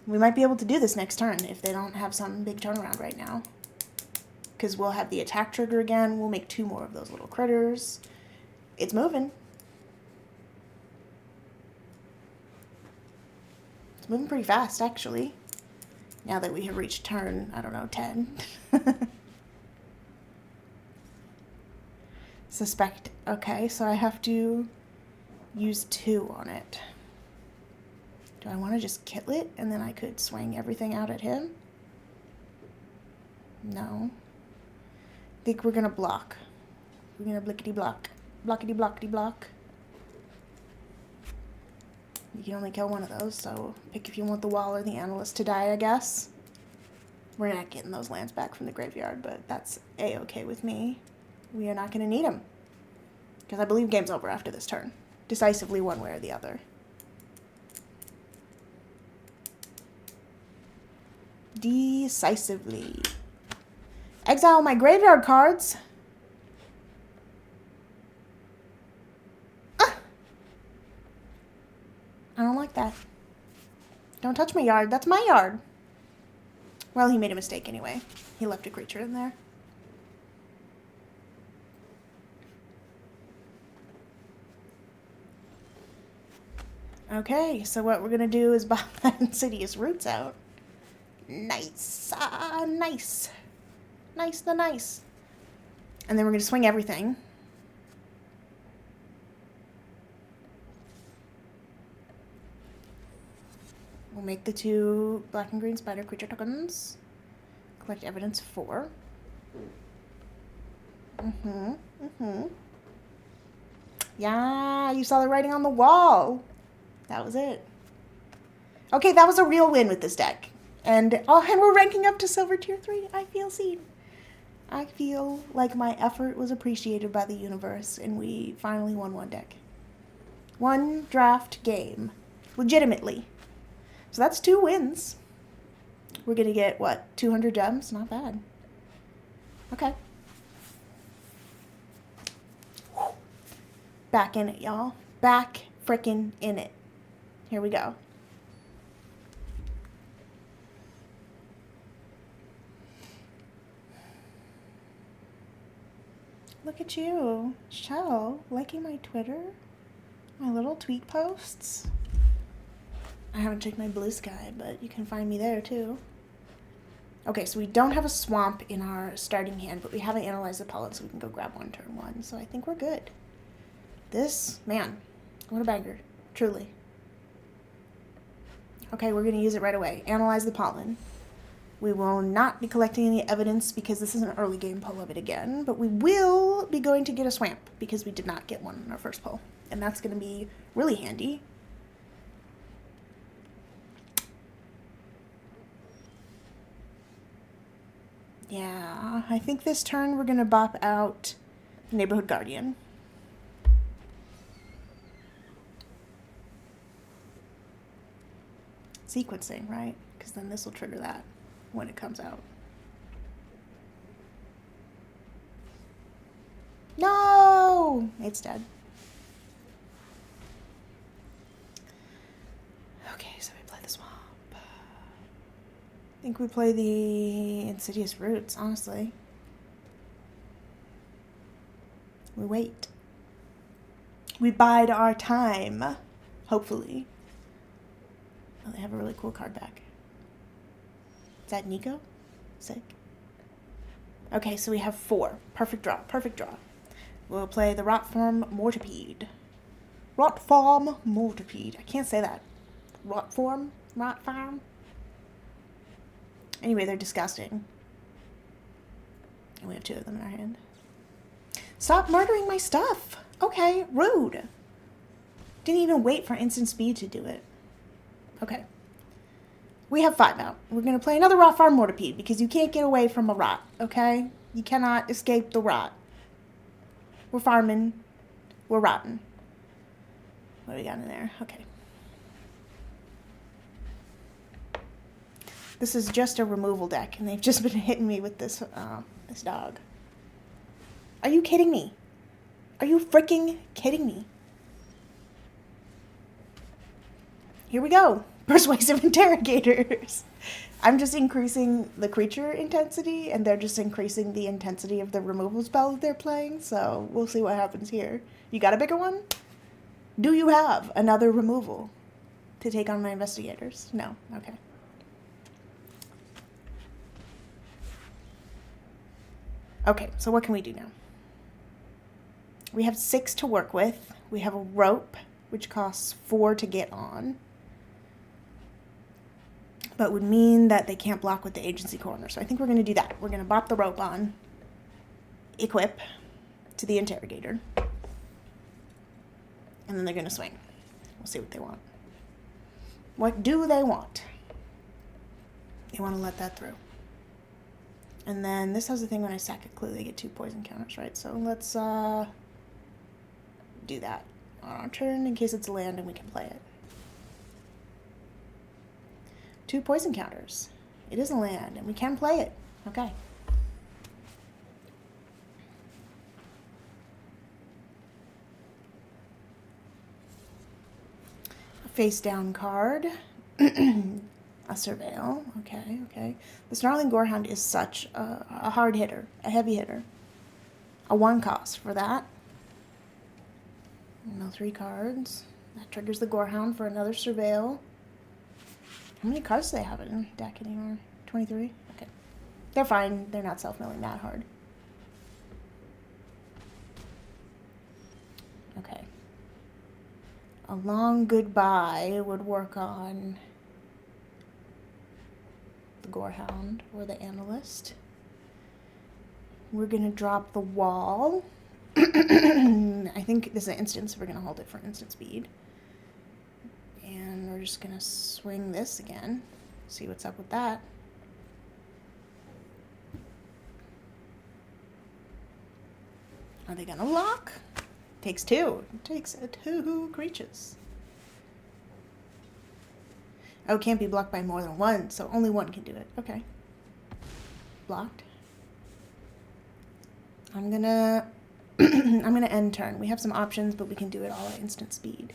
We might be able to do this next turn if they don't have some big turnaround right now. Because we'll have the attack trigger again. We'll make 2 more of those little critters. It's moving. It's moving pretty fast, actually. Now that we have reached turn, I don't know, 10. Suspect. Okay, so I have to use 2 on it. Do I want to just kill it and then I could swing everything out at him? No. I think we're going to block. We're going to blickety block. Blockety blockety block. You can only kill 1 of those, so pick if you want the wall or the analyst to die, I guess. We're not getting those lands back from the graveyard, but that's a-okay with me. We are not going to need them. Because I believe game's over after this turn. Decisively one way or the other. Decisively. Exile my graveyard cards. Ah! I don't like that. Don't touch my yard. That's my yard. Well, he made a mistake anyway. He left a creature in there. Okay, so what we're going to do is bomb that Insidious Roots out. Nice. Nice. Nice the nice. And then we're going to swing everything. We'll make the 2 black and green spider creature tokens. Collect evidence 4. Yeah, you saw the writing on the wall. That was it. Okay, that was a real win with this deck. And we're ranking up to Silver Tier 3. I feel seen. I feel like my effort was appreciated by the universe, and we finally won 1 deck. 1 draft game. Legitimately. So that's 2 wins. We're going to get, what, 200 gems? Not bad. Okay. Back in it, y'all. Back frickin' in it. Here we go. Look at you, Shell, liking my Twitter, my little tweet posts. I haven't checked my Blue Sky, but you can find me there too. Okay, so we don't have a swamp in our starting hand, but we haven't analyzed the pollen, so we can go grab 1 turn 1. So I think we're good. This, man, what a banger, truly. Okay, we're going to use it right away. Analyze the pollen. We will not be collecting any evidence because this is an early game pull of it again, but we will be going to get a swamp because we did not get one in our first pull, and that's going to be really handy. Yeah, I think this turn we're gonna bop out Neighborhood Guardian. Sequencing, right? Because then this will trigger that when it comes out. No! It's dead. Okay, so we play the swamp. I think we play the Insidious Roots, honestly. We wait. We bide our time, hopefully. Oh, they have a really cool card back. Is that Nico? Sick. Okay, so we have 4. Perfect draw, perfect draw. We'll play the Rotform Mortipede. Rotform Mortipede. I can't say that. Rotform? Rotfarm? Anyway, they're disgusting. And we have 2 of them in our hand. Stop murdering my stuff! Okay, rude. Didn't even wait for instant speed to do it. Okay. We have 5 out. We're going to play another Rotfarm Mortipede because you can't get away from a rot, okay? You cannot escape the rot. We're farming. We're rotten. What do we got in there? Okay. This is just a removal deck, and they've just been hitting me with this this dog. Are you kidding me? Are you freaking kidding me? Here we go. Persuasive Interrogators. I'm just increasing the creature intensity, and they're just increasing the intensity of the removal spell that they're playing, so we'll see what happens here. You got a bigger one? Do you have another removal to take on my investigators? No. Okay. Okay, so what can we do now? We have 6 to work with. We have a rope, which costs 4 to get on, but would mean that they can't block with the agency corner. So I think we're going to do that. We're going to bop the rope on, equip to the interrogator, and then they're going to swing. We'll see what they want. What do they want? They want to let that through. And then this has a thing when I sack a clue, they get 2 poison counters, right? So let's do that on our turn in case it's a land and we can play it. 2 poison counters. It is a land and we can play it. Okay. A face down card. A surveil. Okay, okay. The Snarling Gorehound is such a hard hitter, a heavy hitter. A 1 cost for that. No 3 cards. That triggers the Gorehound for another surveil. How many cards do they have in their deck anymore? 23? Okay. They're fine. They're not self-milling that hard. Okay. A long goodbye would work on the Gorehound or the Analyst. We're going to drop the wall. I think this is an instant, so we're going to hold it for instant speed. And we're just going to swing this again. See what's up with that. Are they going to lock? Takes 2. It takes 2 creatures. Oh, can't be blocked by more than 1, so only 1 can do it. Okay. Blocked. I'm gonna I'm gonna end turn. We have some options, but we can do it all at instant speed.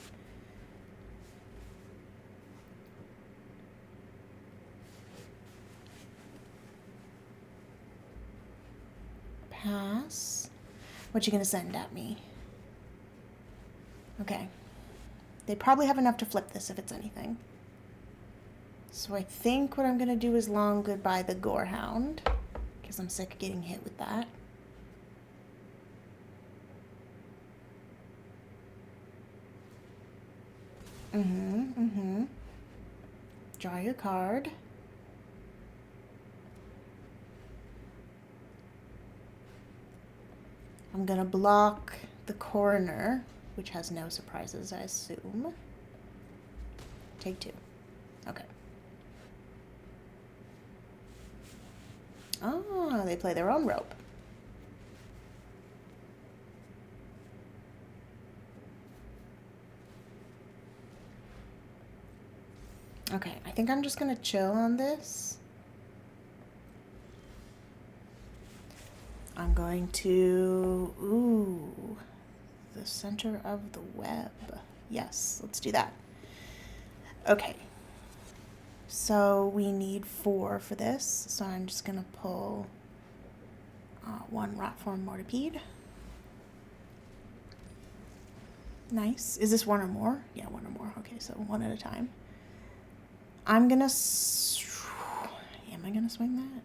Pass. What you gonna send at me? Okay. They probably have enough to flip this if it's anything. So I think what I'm going to do is long goodbye the Gorehound, because I'm sick of getting hit with that. Draw your card. I'm going to block the Coroner, which has no surprises, I assume. Take 2. Okay. Oh, Oh, they play their own rope. Okay, I think I'm just gonna chill on this. I'm going to, ooh, the center of the web. Yes, let's do that. Okay, so we need 4 for this, so I'm just gonna pull 1 Rotform Mortipede. Nice. Is this 1 or more? Yeah, 1 or more. Okay, so 1 at a time. I'm gonna, am I gonna swing that?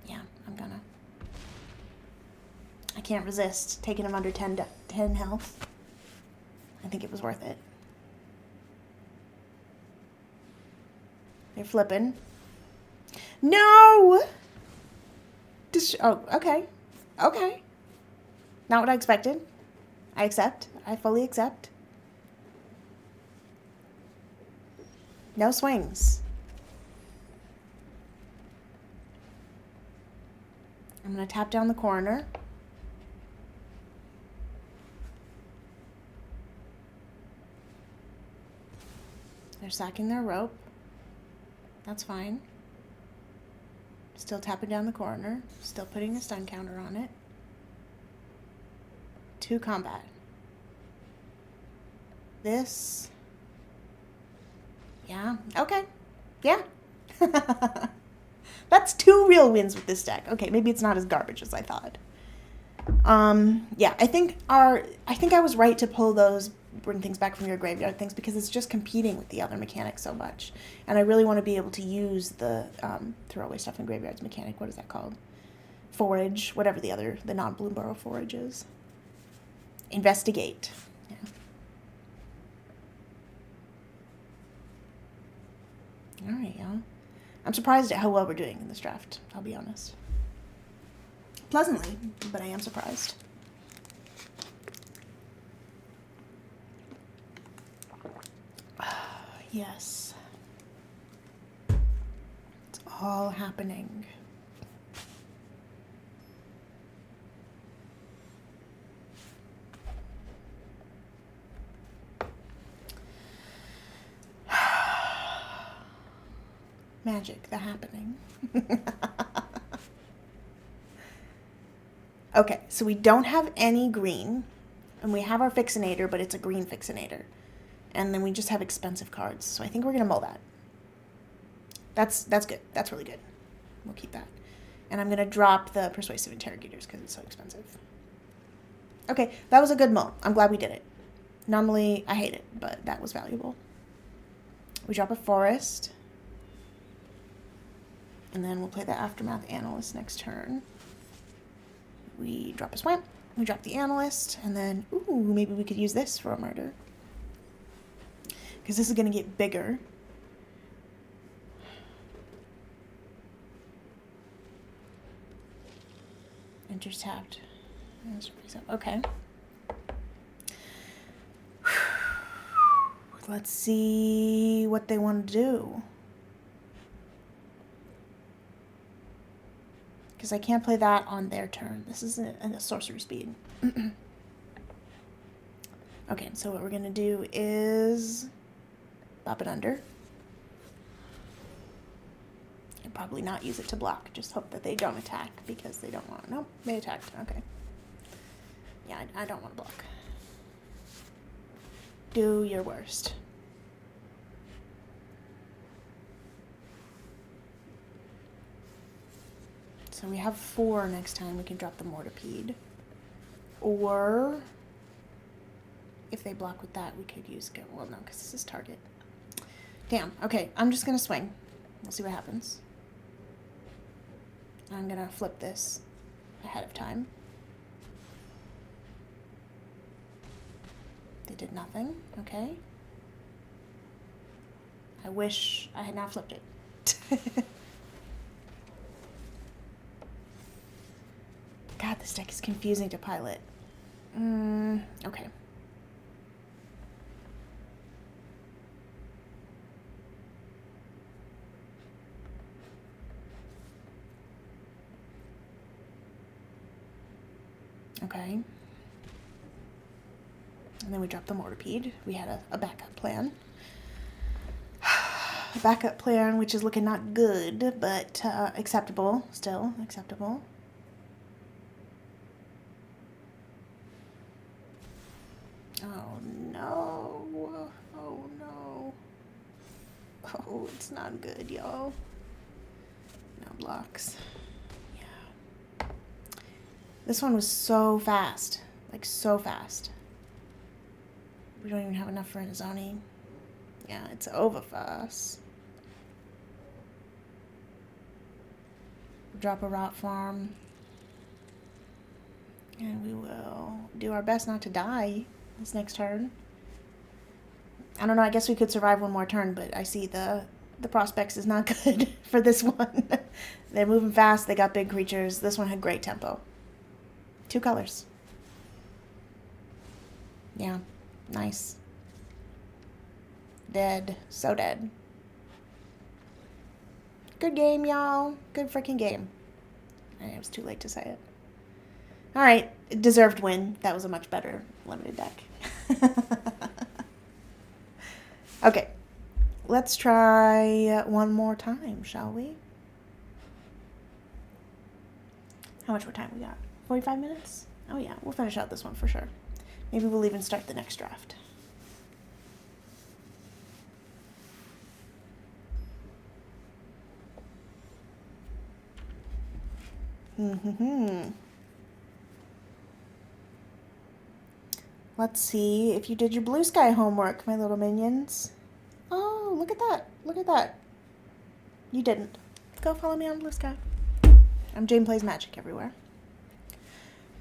Yeah, I'm gonna. I can't resist taking him under 10 health. I think it was worth it. They're flipping. No! Oh, okay. Okay. Not what I expected. I accept. I fully accept. No swings. I'm going to tap down the corner. They're sacking their rope. That's fine. Still tapping down the corner. Still putting a stun counter on it. 2 combat. This. Yeah. Okay. Yeah. That's 2 real wins with this deck. Okay, maybe it's not as garbage as I thought. Yeah, I think I was right to pull those bring things back from your graveyard things because it's just competing with the other mechanics so much. And I really want to be able to use the throw away stuff in graveyards mechanic. What is that called? Forage, whatever the non-Bloomborough forage is. Investigate. Yeah. All right, y'all. I'm surprised at how well we're doing in this draft, I'll be honest. Pleasantly, but I am surprised. Yes. It's all happening. Magic, the happening. Okay, so we don't have any green, and we have our Fixinator, but it's a green Fixinator. And then we just have expensive cards, so I think we're going to mull that. That's good. That's really good. We'll keep that. And I'm going to drop the Persuasive Interrogators because it's so expensive. Okay, that was a good mull. I'm glad we did it. Normally, I hate it, but that was valuable. We drop a Forest. And then we'll play the Aftermath Analyst next turn. We drop a Swamp. We drop the Analyst. And then, ooh, maybe we could use this for a murder. Because this is going to get bigger. Enters tapped. Okay. Let's see what they want to do. Because I can't play that on their turn. This is a sorcery speed. Okay, so what we're going to do is pop it under. And probably not use it to block. Just hope that they don't attack because they don't want... Nope, they attacked. Okay. Yeah, I don't want to block. Do your worst. So we have 4 next time. We can drop the Mortipede. Or if they block with that, we could use... Well, no, because this is target. Damn. Okay, I'm just going to swing. We'll see what happens. I'm going to flip this ahead of time. They did nothing. Okay. I wish I had not flipped it. God, this deck is confusing to pilot. Okay. Okay. And then we dropped the mortarpede. We had a backup plan. A backup plan, which is looking not good, but acceptable. Still acceptable. Oh no. Oh no. Oh, it's not good, y'all. No blocks. Yeah. This one was so fast. Like, so fast. We don't even have enough for a zoning. Yeah, it's over for us. Drop a rot farm. And we will do our best not to die this next turn. I don't know, I guess we could survive one more turn, but I see the prospects is not good for this one. They're moving fast, they got big creatures. This one had great tempo. 2 colors. Yeah, nice. Dead. So dead. Good game, y'all. Good freaking game. It was too late to say it. Alright, deserved win. That was a much better limited deck. Okay, let's try one more time, shall we? How much more time we got? 45 minutes? Oh yeah, we'll finish out this one for sure. Maybe we'll even start the next draft. Let's see if you did your blue sky homework, my little minions. Oh, look at that. Look at that. You didn't. Go follow me on blue sky. I'm Jane Plays Magic everywhere.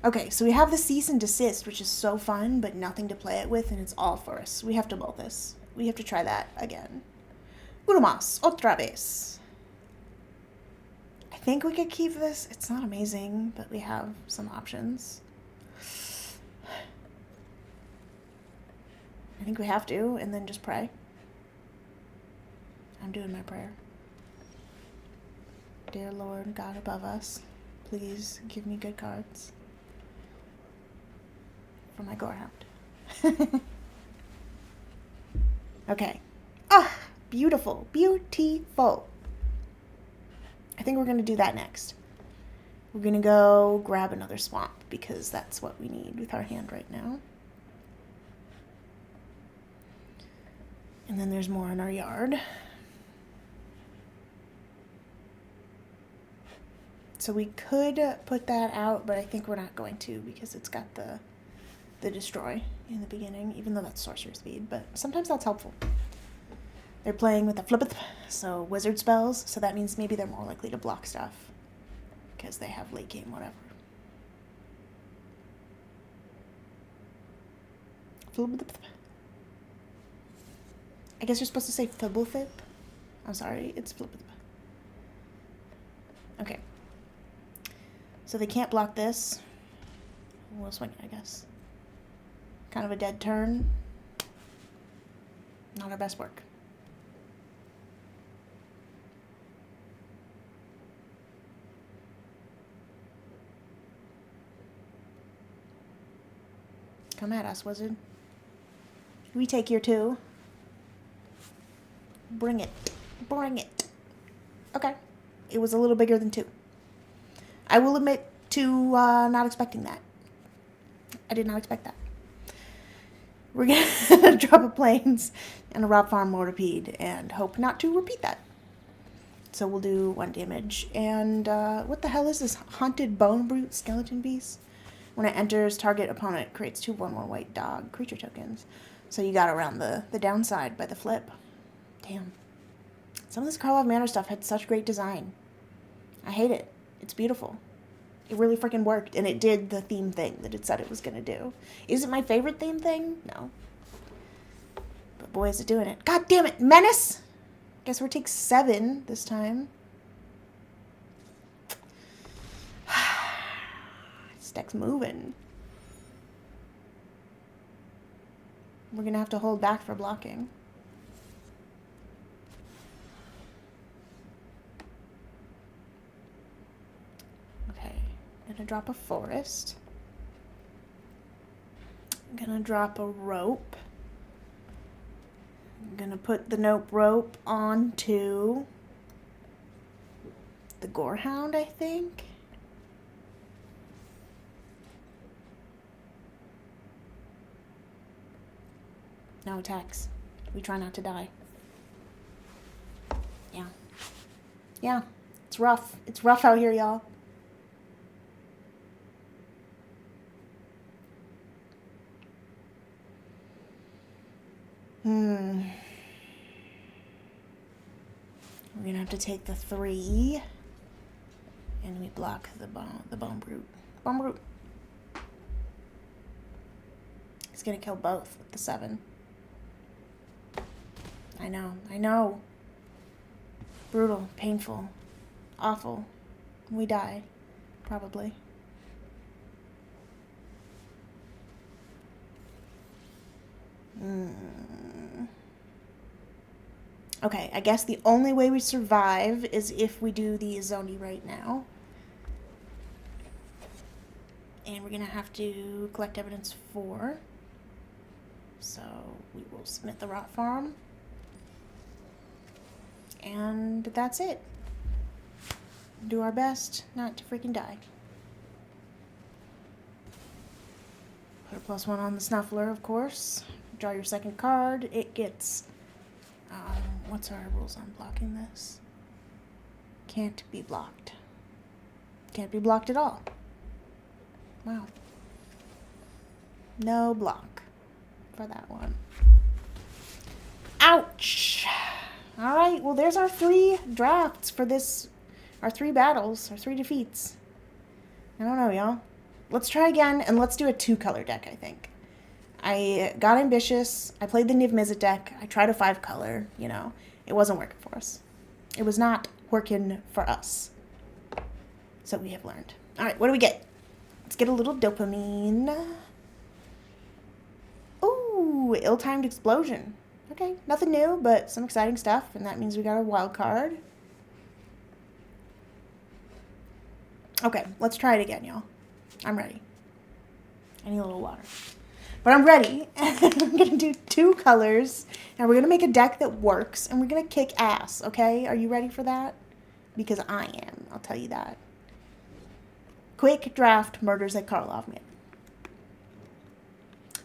Okay, so we have the cease and desist, which is so fun, but nothing to play it with, and it's all for us. We have to bowl this. We have to try that again. Uno más, otra vez. I think we could keep this. It's not amazing, but we have some options. I think we have to, and then just pray. I'm doing my prayer. Dear Lord, God above us, please give me good cards for my Gorehound. Okay. Ah, beautiful. Beautiful. I think we're going to do that next. We're going to go grab another swamp because that's what we need with our hand right now. And then there's more in our yard. So we could put that out, but I think we're not going to because it's got the destroy in the beginning, even though that's sorcery speed, but sometimes that's helpful. They're playing with a flippeth, so wizard spells, so that means maybe they're more likely to block stuff because they have late game whatever. I guess you're supposed to say fibblethip. I'm sorry, it's flippeth. Okay. So they can't block this. We'll swing it, I guess. Kind of a dead turn. Not our best work. Come at us, wizard. We take your 2. Bring it. Bring it. Okay. It was a little bigger than 2. I will admit to not expecting that. I did not expect that. We're going to drop a plains and a rob farm mortarpede and hope not to repeat that. So we'll do 1 damage. And what the hell is this haunted bone brute skeleton beast? When it enters, target opponent creates 2 1/1 white dog creature tokens. So you got around the downside by the flip. Damn. Some of this Karlov Manor stuff had such great design. I hate it. It's beautiful. It really freaking worked, and it did the theme thing that it said it was going to do. Is it my favorite theme thing? No. But boy, is it doing it. God damn it, Menace! Guess we're take 7 this time. This deck's moving. we're going to have to hold back for blocking. Okay, I'm going to drop a forest. I'm going to drop a rope. I'm going to put the nope rope onto the Gorehound, I think. No attacks. We try not to die. Yeah. Yeah. It's rough. It's rough out here, y'all. We're gonna have to take the 3. And we block the bone brute. Bone brute. He's gonna kill both with the 7. I know. Brutal, painful, awful. We die, probably. Okay, I guess the only way we survive is if we do the Zoni right now. And we're gonna have to collect evidence 4. So we will submit the rot farm. And that's it. Do our best not to freaking die. Put a +1 on the Snuffler, of course. Draw your second card. It gets... what's our rules on blocking this? Can't be blocked. Can't be blocked at all. Wow. No block for that one. Ouch! Alright, well there's our 3 drafts for this, our 3 battles, our 3 defeats. I don't know, y'all. Let's try again, and let's do a 2-color deck, I think. I got ambitious, I played the Niv Mizzet deck, I tried a 5-color, you know. It wasn't working for us. It was not working for us. So we have learned. Alright, what do we get? Let's get a little dopamine. Ooh, ill-timed explosion. Okay, nothing new, but some exciting stuff, and that means we got a wild card. Okay, let's try it again, y'all. I'm ready. I need a little water. But I'm ready, and I'm going to do 2 colors, and we're going to make a deck that works, and we're going to kick ass, okay? Are you ready for that? Because I am, I'll tell you that. Quick draft murders at Karlov Manor.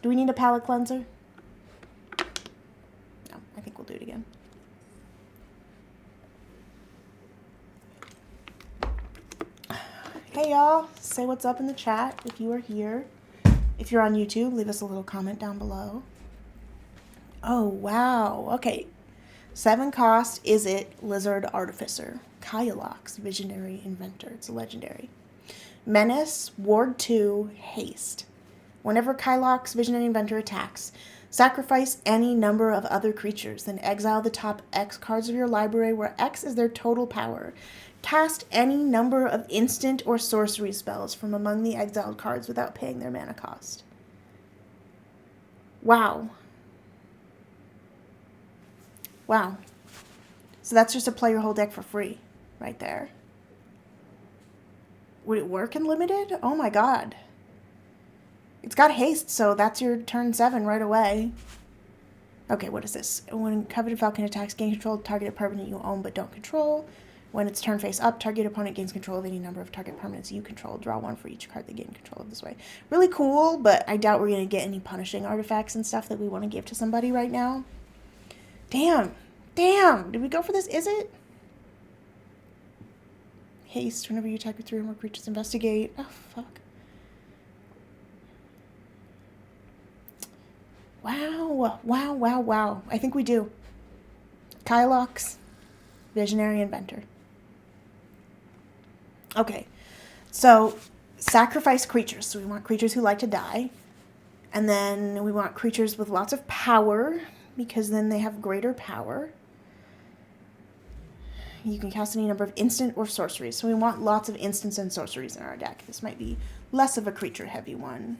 Do we need a palate cleanser? No, I think we'll do it again. Hey y'all, say what's up in the chat if you are here. If you're on YouTube, leave us a little comment down below. Oh, wow. Okay. 7 cost, is it Lizard Artificer? Kylox, Visionary Inventor. It's a legendary. Menace, Ward 2, Haste. Whenever Kylox, Visionary Inventor attacks, sacrifice any number of other creatures, then exile the top X cards of your library where X is their total power. Cast any number of instant or sorcery spells from among the exiled cards without paying their mana cost. Wow. Wow. So that's just to play your whole deck for free, right there. Would it work in limited? Oh my god. It's got haste, so that's your turn 7 right away. Okay, what is this? When Coveted Falcon attacks, gain control of targeted permanent you own but don't control. When it's turn face up, target opponent gains control of any number of target permanents you control. Draw 1 for each card they gain control of this way. Really cool, but I doubt we're going to get any punishing artifacts and stuff that we want to give to somebody right now. Damn. Damn. Did we go for this? Is it? Haste. Whenever you attack with 3 or more creatures, investigate. Oh, fuck. Wow. Wow, wow, wow. I think we do. Kylox, Visionary Inventor. Okay, so sacrifice creatures. So we want creatures who like to die. And then we want creatures with lots of power, because then they have greater power. You can cast any number of instant or sorceries. So we want lots of instants and sorceries in our deck. This might be less of a creature-heavy one.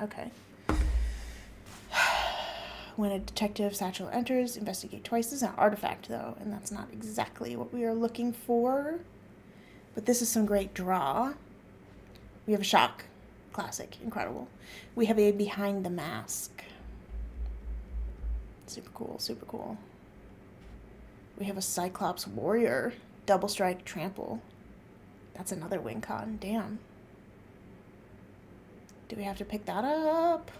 Okay. When a detective satchel enters, investigate twice. This is an artifact, though, and that's not exactly what we are looking for. But this is some great draw. We have a shock. Classic. Incredible. We have a behind the mask. Super cool. Super cool. We have a Cyclops warrior. Double strike trample. That's another win con. Damn. Do we have to pick that up?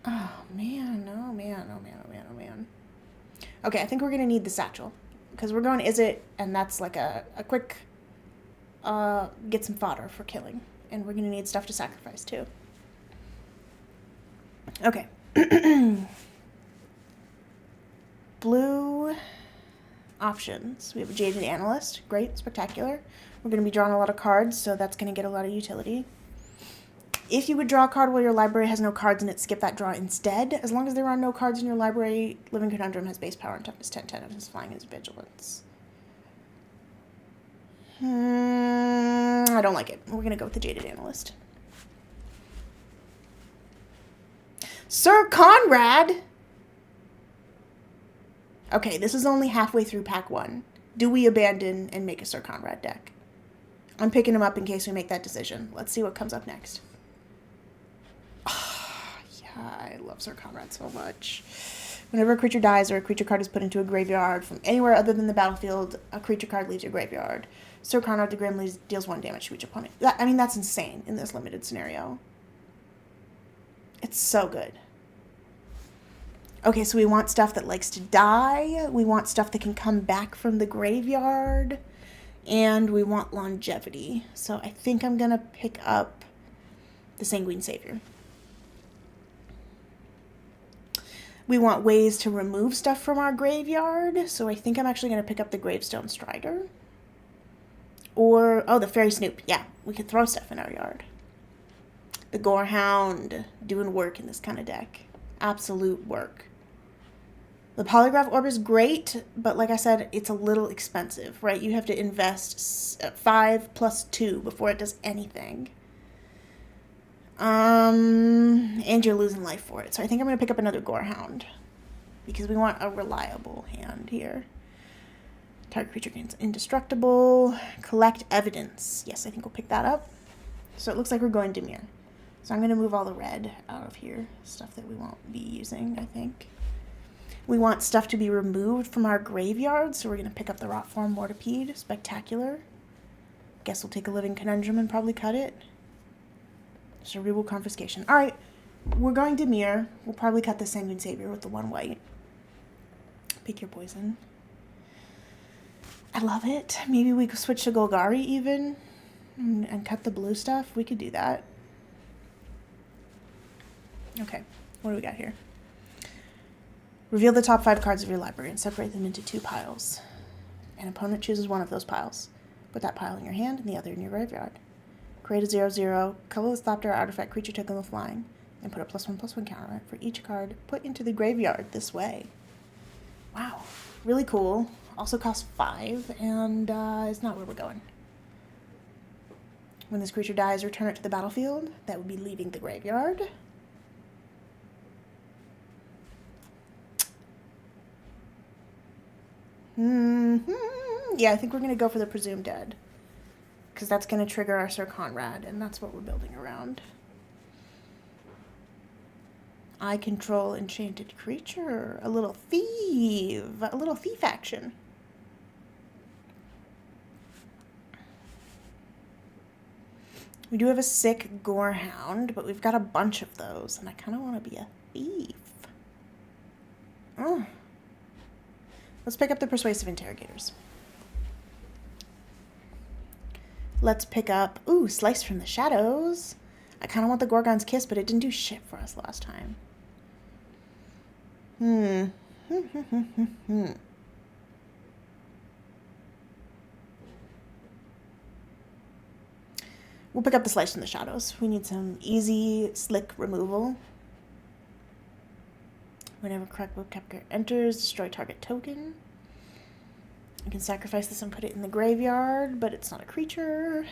Oh, man. Oh, man. Oh, man. Oh, man. Oh, man. Okay, I think we're going to need the satchel. Because we're going, is it? And that's like a quick, get some fodder for killing. And we're going to need stuff to sacrifice, too. Okay. Blue options. We have a Jaded Analyst. Great. Spectacular. We're going to be drawing a lot of cards, so that's going to get a lot of utility. If you would draw a card while your library has no cards in it, skip that draw instead. As long as there are no cards in your library, Living Conundrum has base power and toughness 10/10 of his flying and his vigilance. I don't like it. We're going to go with the Jaded Analyst. Sir Conrad! Okay, this is only halfway through pack 1. Do we abandon and make a Sir Conrad deck? I'm picking him up in case we make that decision. Let's see what comes up next. I love Sir Conrad so much. Whenever a creature dies or a creature card is put into a graveyard from anywhere other than the battlefield, a creature card leaves your graveyard. Sir Conrad the Grim deals 1 damage to each opponent. That's insane in this limited scenario. It's so good. Okay, so we want stuff that likes to die. We want stuff that can come back from the graveyard. And we want longevity. So I think I'm going to pick up the Sanguine Savior. We want ways to remove stuff from our graveyard, so I think I'm actually going to pick up the Gravestone Strider. Or, the Fairy Snoop. Yeah, we could throw stuff in our yard. The Gorehound, doing work in this kind of deck. Absolute work. The Polygraph Orb is great, but like I said, it's a little expensive, right? You have to invest 5 plus 2 before it does anything. And you're losing life for it. So I think I'm going to pick up another Gorehound. Because we want a reliable hand here. Target creature gains indestructible. Collect evidence. Yes, I think we'll pick that up. So it looks like we're going Dimir. So I'm going to move all the red out of here. Stuff that we won't be using, I think. We want stuff to be removed from our graveyard. So we're going to pick up the Rotform Mortipede. Spectacular. Guess we'll take a Living Conundrum and probably cut it. Cerebral Confiscation. Alright, we're going to Dimir. We'll probably cut the Sanguine Savior with the 1 white. Pick your poison. I love it. Maybe we could switch to Golgari even and cut the blue stuff. We could do that. Okay, what do we got here? Reveal the top 5 cards of your library and separate them into 2 piles. An opponent chooses one of those piles. Put that pile in your hand and the other in your graveyard. Create a 0/0, colorless Thopter artifact creature token with flying, and put a +1/+1 counter on it for each card put into the graveyard this way. Wow, really cool. Also costs 5, and it's not where we're going. When this creature dies, return it to the battlefield. That would be leaving the graveyard. Yeah, I think we're going to go for the Presumed Dead. Because that's going to trigger our Sir Conrad, and that's what we're building around. I control enchanted creature. A little thief. A little thief action. We do have a sick Gorehound, but we've got a bunch of those, and I kind of want to be a thief. Oh. Let's pick up the Persuasive Interrogators. Let's pick up, Slice from the Shadows. I kind of want the Gorgon's Kiss, but it didn't do shit for us last time. We'll pick up the Slice from the Shadows. We need some easy, slick removal. Whenever correct Bookkeeper enters, destroy target token. You can sacrifice this and put it in the graveyard, but it's not a creature.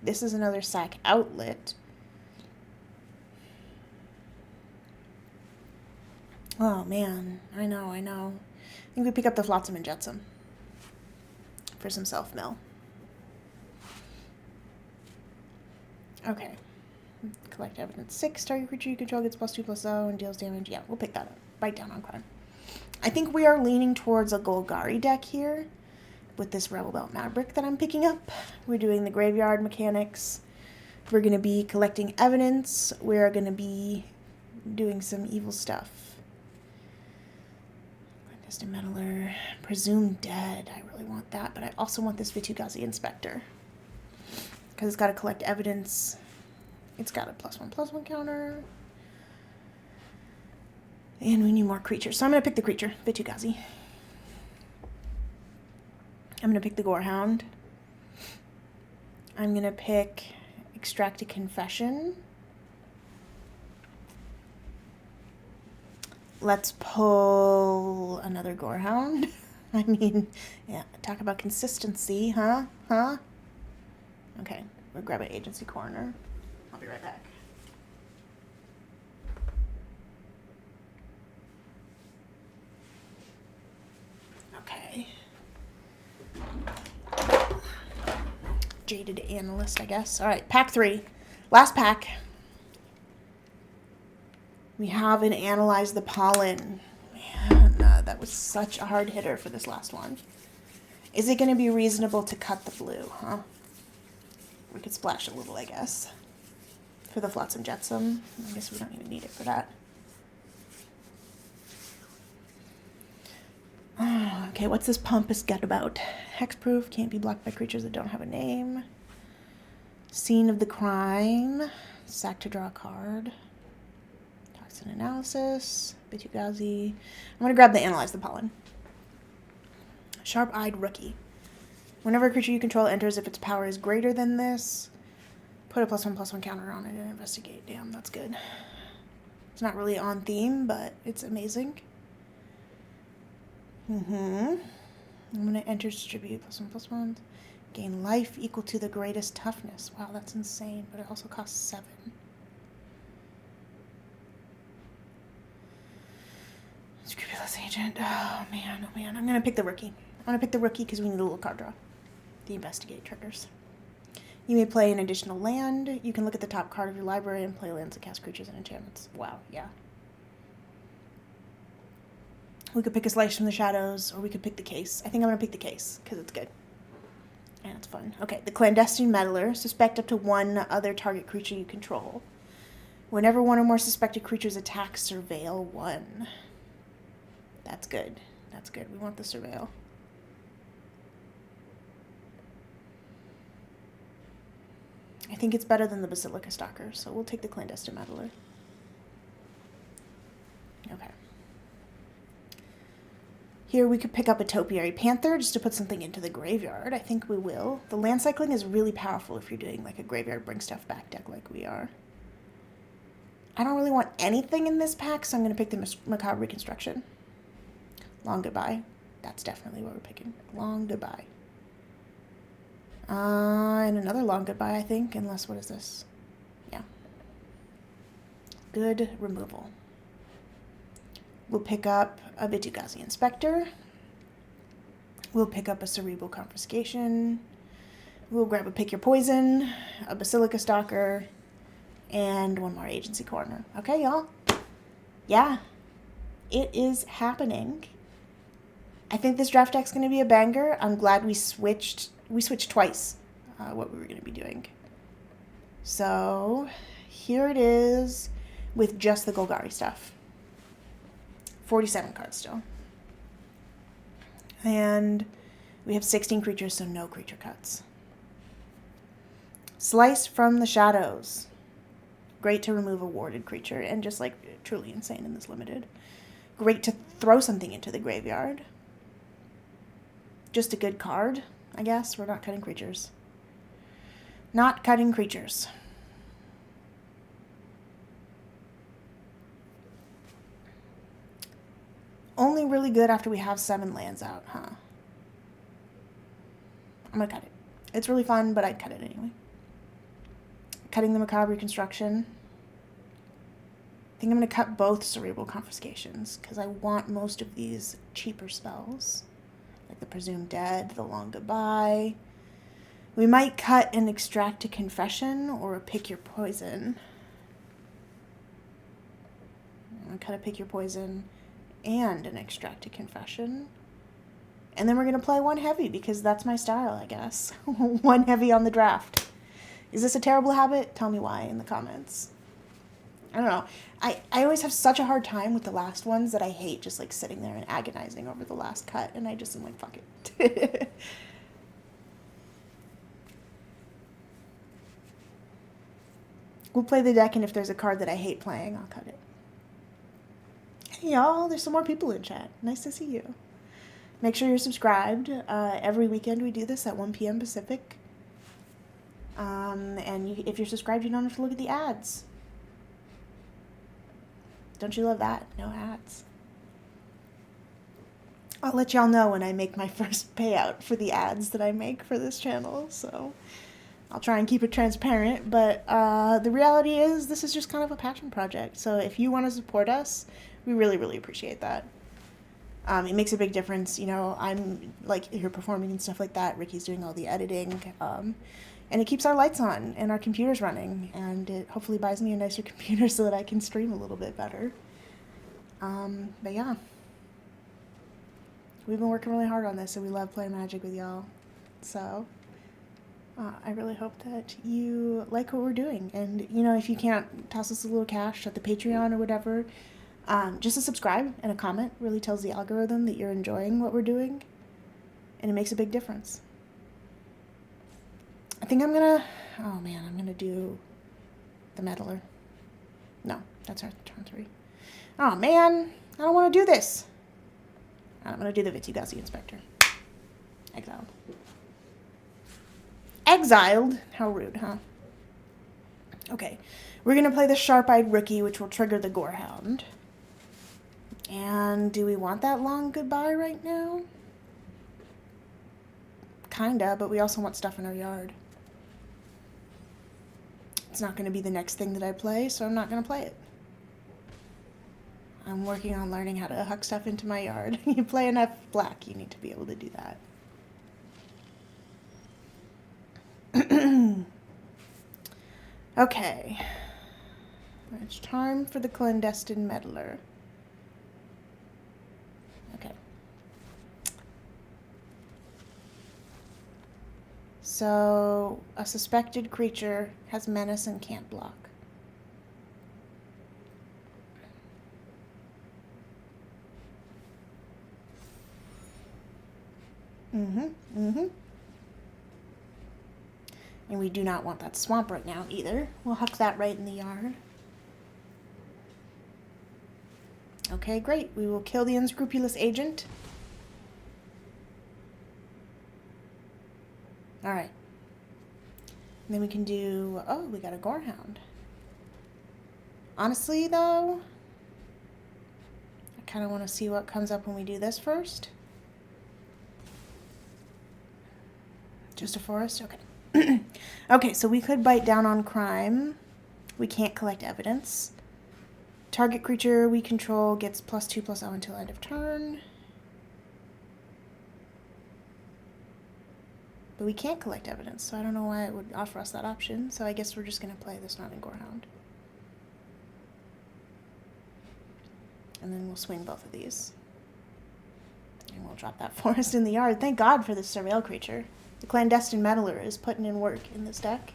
This is another sack outlet. Oh, man. I know. I think we pick up the Flotsam and Jetsam for some self-mill. Okay. Collect evidence 6. Target creature you control gets +2/+0 and deals damage. Yeah, we'll pick that up. Bite down on crime. I think we are leaning towards a Golgari deck here with this Rebel Belt Maverick that I'm picking up. We're doing the graveyard mechanics. We're going to be collecting evidence. We're going to be doing some evil stuff. Just a Meddler. Presumed Dead. I really want that, but I also want this Vitu-Ghazi Inspector. Because it's got to collect evidence. It's got a +1/+1 counter. And we need more creatures. So I'm going to pick the creature, Vitu-Ghazi. I'm going to pick the Gorehound. I'm going to pick Extract a Confession. Let's pull another Gorehound. I mean, yeah, talk about consistency, huh? Okay, we'll grab an agency corner. I'll be right back. Okay. Jaded analyst, I guess. All right, pack 3. Last pack. We haven't analyzed the pollen. Man, that was such a hard hitter for this last one. Is it going to be reasonable to cut the blue, huh? We could splash a little, I guess. For the Flotsam Jetsam. I guess we don't even need it for that. Okay, what's this pompous gut about? Hexproof, can't be blocked by creatures that don't have a name. Scene of the crime. Sack to draw a card. Toxin analysis. Vitu-Ghazi. I'm going to grab the Analyze the Pollen. Sharp-eyed Rookie. Whenever a creature you control enters, if its power is greater than this, put a +1/+1 counter on it and investigate. Damn, that's good. It's not really on theme, but it's amazing. I'm going to enter, distribute +1/+1. Gain life equal to the greatest toughness. Wow, that's insane, but it also costs 7. Scrupulous Agent. Oh, man. I'm going to pick the Rookie. I'm going to pick the Rookie because we need a little card draw. The Investigate triggers. You may play an additional land. You can look at the top card of your library and play lands that cast creatures and enchantments. Wow, yeah. We could pick a Slice from the Shadows, or we could pick the Case. I think I'm going to pick the Case, because it's good. And it's fun. Okay, the Clandestine Meddler. Suspect up to 1 other target creature you control. Whenever 1 or more suspected creatures attack, surveil 1. That's good. That's good. We want the surveil. I think it's better than the Basilica Stalker, so we'll take the Clandestine Meddler. Okay. Here we could pick up a Topiary Panther just to put something into the graveyard. I think we will. The land cycling is really powerful if you're doing like a graveyard bring stuff back deck like we are. I don't really want anything in this pack, so I'm going to pick the Macabre Reconstruction. Long Goodbye. That's definitely what we're picking. Long Goodbye. And another Long Goodbye, I think, unless, what is this? Yeah. Good removal. We'll pick up a Vitu-Ghazi Inspector. We'll pick up a Cerebral Confiscation. We'll grab a Pick Your Poison, a Basilica Stalker, and 1 more Agency Corner. Okay, y'all? Yeah. It is happening. I think this draft deck's going to be a banger. I'm glad we switched twice what we were going to be doing. So, here it is with just the Golgari stuff. 47 cards still. And we have 16 creatures, so no creature cuts. Slice from the Shadows. Great to remove a warded creature, and just like truly insane in this limited. Great to throw something into the graveyard. Just a good card, I guess. We're not cutting creatures. Not cutting creatures. Only really good after we have 7 lands out, huh? I'm going to cut it. It's really fun, but I'd cut it anyway. Cutting the Macabre Reconstruction. think I'm going to cut both Cerebral Confiscations, because I want most of these cheaper spells. Like the Presumed Dead, the Long Goodbye. We might cut an Extract a Confession or a Pick Your Poison. I'm going to cut a Pick Your Poison and an Extract a Confession. And then we're going to play one heavy, because that's my style, I guess. One heavy on the draft. Is this a terrible habit? Tell me why in the comments. I don't know. I always have such a hard time with the last ones that I hate just like sitting there and agonizing over the last cut. And I just am like, fuck it. We'll play the deck, and if there's a card that I hate playing, I'll cut it. Hey y'all, there's some more people in chat. Nice to see you. Make sure you're subscribed. Every weekend we do this at 1 p.m. Pacific. And if you're subscribed, you don't have to look at the ads. Don't you love that? No ads. I'll let y'all know when I make my first payout for the ads that I make for this channel. So I'll try and keep it transparent. But the reality is this is just kind of a passion project. So if you want to support us, we really, really appreciate that. It makes a big difference. You know, I'm like here performing and stuff like that. Ricky's doing all the editing. And it keeps our lights on and our computers running. And it hopefully buys me a nicer computer so that I can stream a little bit better. But yeah. We've been working really hard on this, and we love playing Magic with y'all. So I really hope that you like what we're doing. And, you know, if you can't toss us a little cash at the Patreon or whatever, just a subscribe and a comment really tells the algorithm that you're enjoying what we're doing. And it makes a big difference. I think I'm going to do the Meddler. No, that's our turn 3. Oh, man, I don't want to do this. I'm going to do the Vitsigazi Inspector. Exiled. Exiled? How rude, huh? Okay, we're going to play the Sharp-Eyed Rookie, which will trigger the Gorehound. And do we want that Long Goodbye right now? Kinda, but we also want stuff in our yard. It's not going to be the next thing that I play, so I'm not going to play it. I'm working on learning how to huck stuff into my yard. You play enough black, you need to be able to do that. Okay. It's time for the Clandestine Meddler. Okay. So, a suspected creature has menace and can't block. And we do not want that swamp right now either. We'll huck that right in the yard. Okay, great. We will kill the unscrupulous agent. Alright. And then we can do... Oh, we got a Gorehound. Honestly, though, I kind of want to see what comes up when we do this first. Just a forest? Okay. Okay, so we could bite down on crime. We can't collect evidence. Target creature we control gets +2/+0 until end of turn. But we can't collect evidence, so I don't know why it would offer us that option. So I guess we're just going to play this Northern Gorehound. And then we'll swing both of these. And we'll drop that forest in the yard. Thank God for this Surveil creature. The Clandestine Meddler is putting in work in this deck.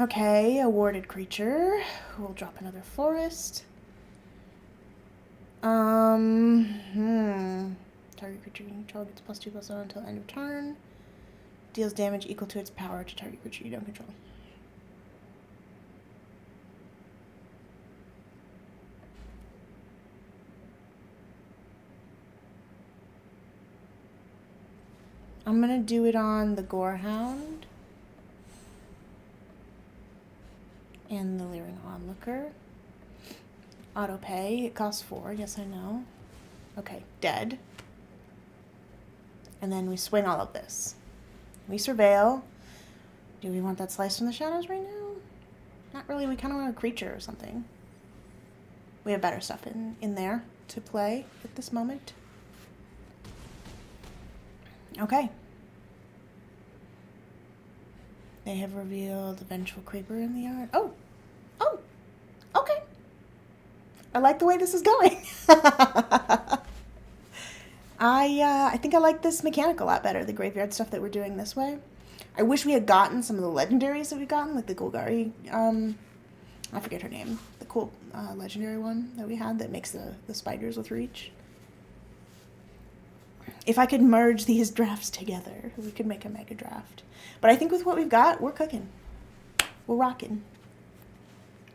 Okay, a warded creature. We'll drop another forest. Target creature you control gets +2/+0 until end of turn. Deals damage equal to its power to target creature you don't control. I'm going to do it on the Gorehound and the Leering Onlooker. Auto pay. It costs 4. Yes, I know. Okay, dead. And then we swing all of this. We surveil. Do we want that slice from the shadows right now? Not really. We kind of want a creature or something. We have better stuff in there to play at this moment. Okay. They have revealed a vengeful creeper in the yard. Oh! Oh! Okay. I like the way this is going. I think I like this mechanic a lot better, the graveyard stuff that we're doing this way. I wish we had gotten some of the legendaries that we've gotten, like the Golgari, I forget her name, the cool legendary one that we had that makes the spiders with reach. If I could merge these drafts together, we could make a mega draft. But I think with what we've got, we're cooking. We're rocking.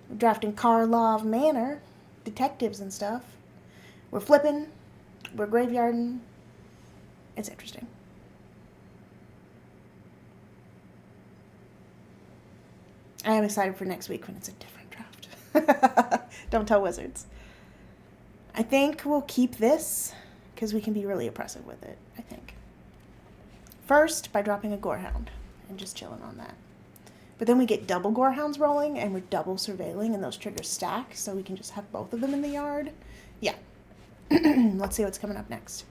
We're drafting Karlov Manor, detectives and stuff. We're flipping. We're graveyarding. It's interesting. I am excited for next week when it's a different draft. Don't tell wizards. I think we'll keep this because we can be really oppressive with it, I think. First, by dropping a Gorehound and just chilling on that. But then we get double Gorehounds rolling and we're double surveilling and those triggers stack so we can just have both of them in the yard. Yeah. Let's see what's coming up next.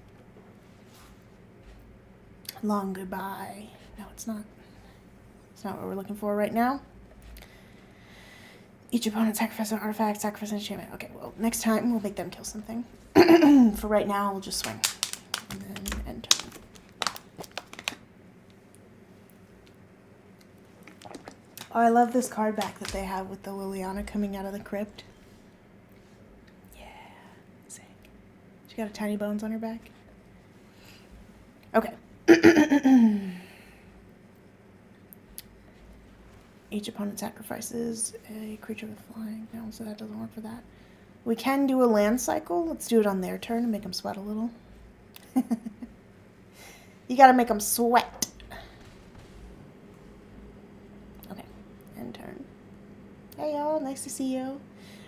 Long goodbye. No, it's not. It's not what we're looking for right now. Each opponent sacrifices an artifact, sacrifice an enchantment. Okay, well, next time we'll make them kill something. For right now, we'll just swing. And then end turn. Oh, I love this card back that they have with the Liliana coming out of the crypt. Yeah, sick. She got a tiny bones on her back. Okay. Each opponent sacrifices a creature with flying. No, so that doesn't work for that. We can do a land cycle. Let's do it on their turn and make them sweat a little. You gotta make them sweat. Okay, end turn. Hey y'all, nice to see you.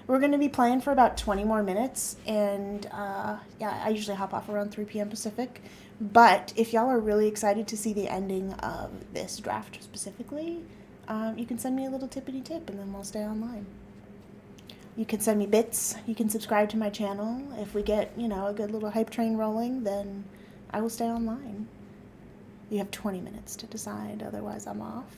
We're gonna be playing for about 20 more minutes, and yeah, I usually hop off around 3 p.m. Pacific. But if y'all are really excited to see the ending of this draft specifically, you can send me a little tippity tip and then we'll stay online. You can send me bits. You can subscribe to my channel. If we get, a good little hype train rolling, then I will stay online. You have 20 minutes to decide, otherwise I'm off.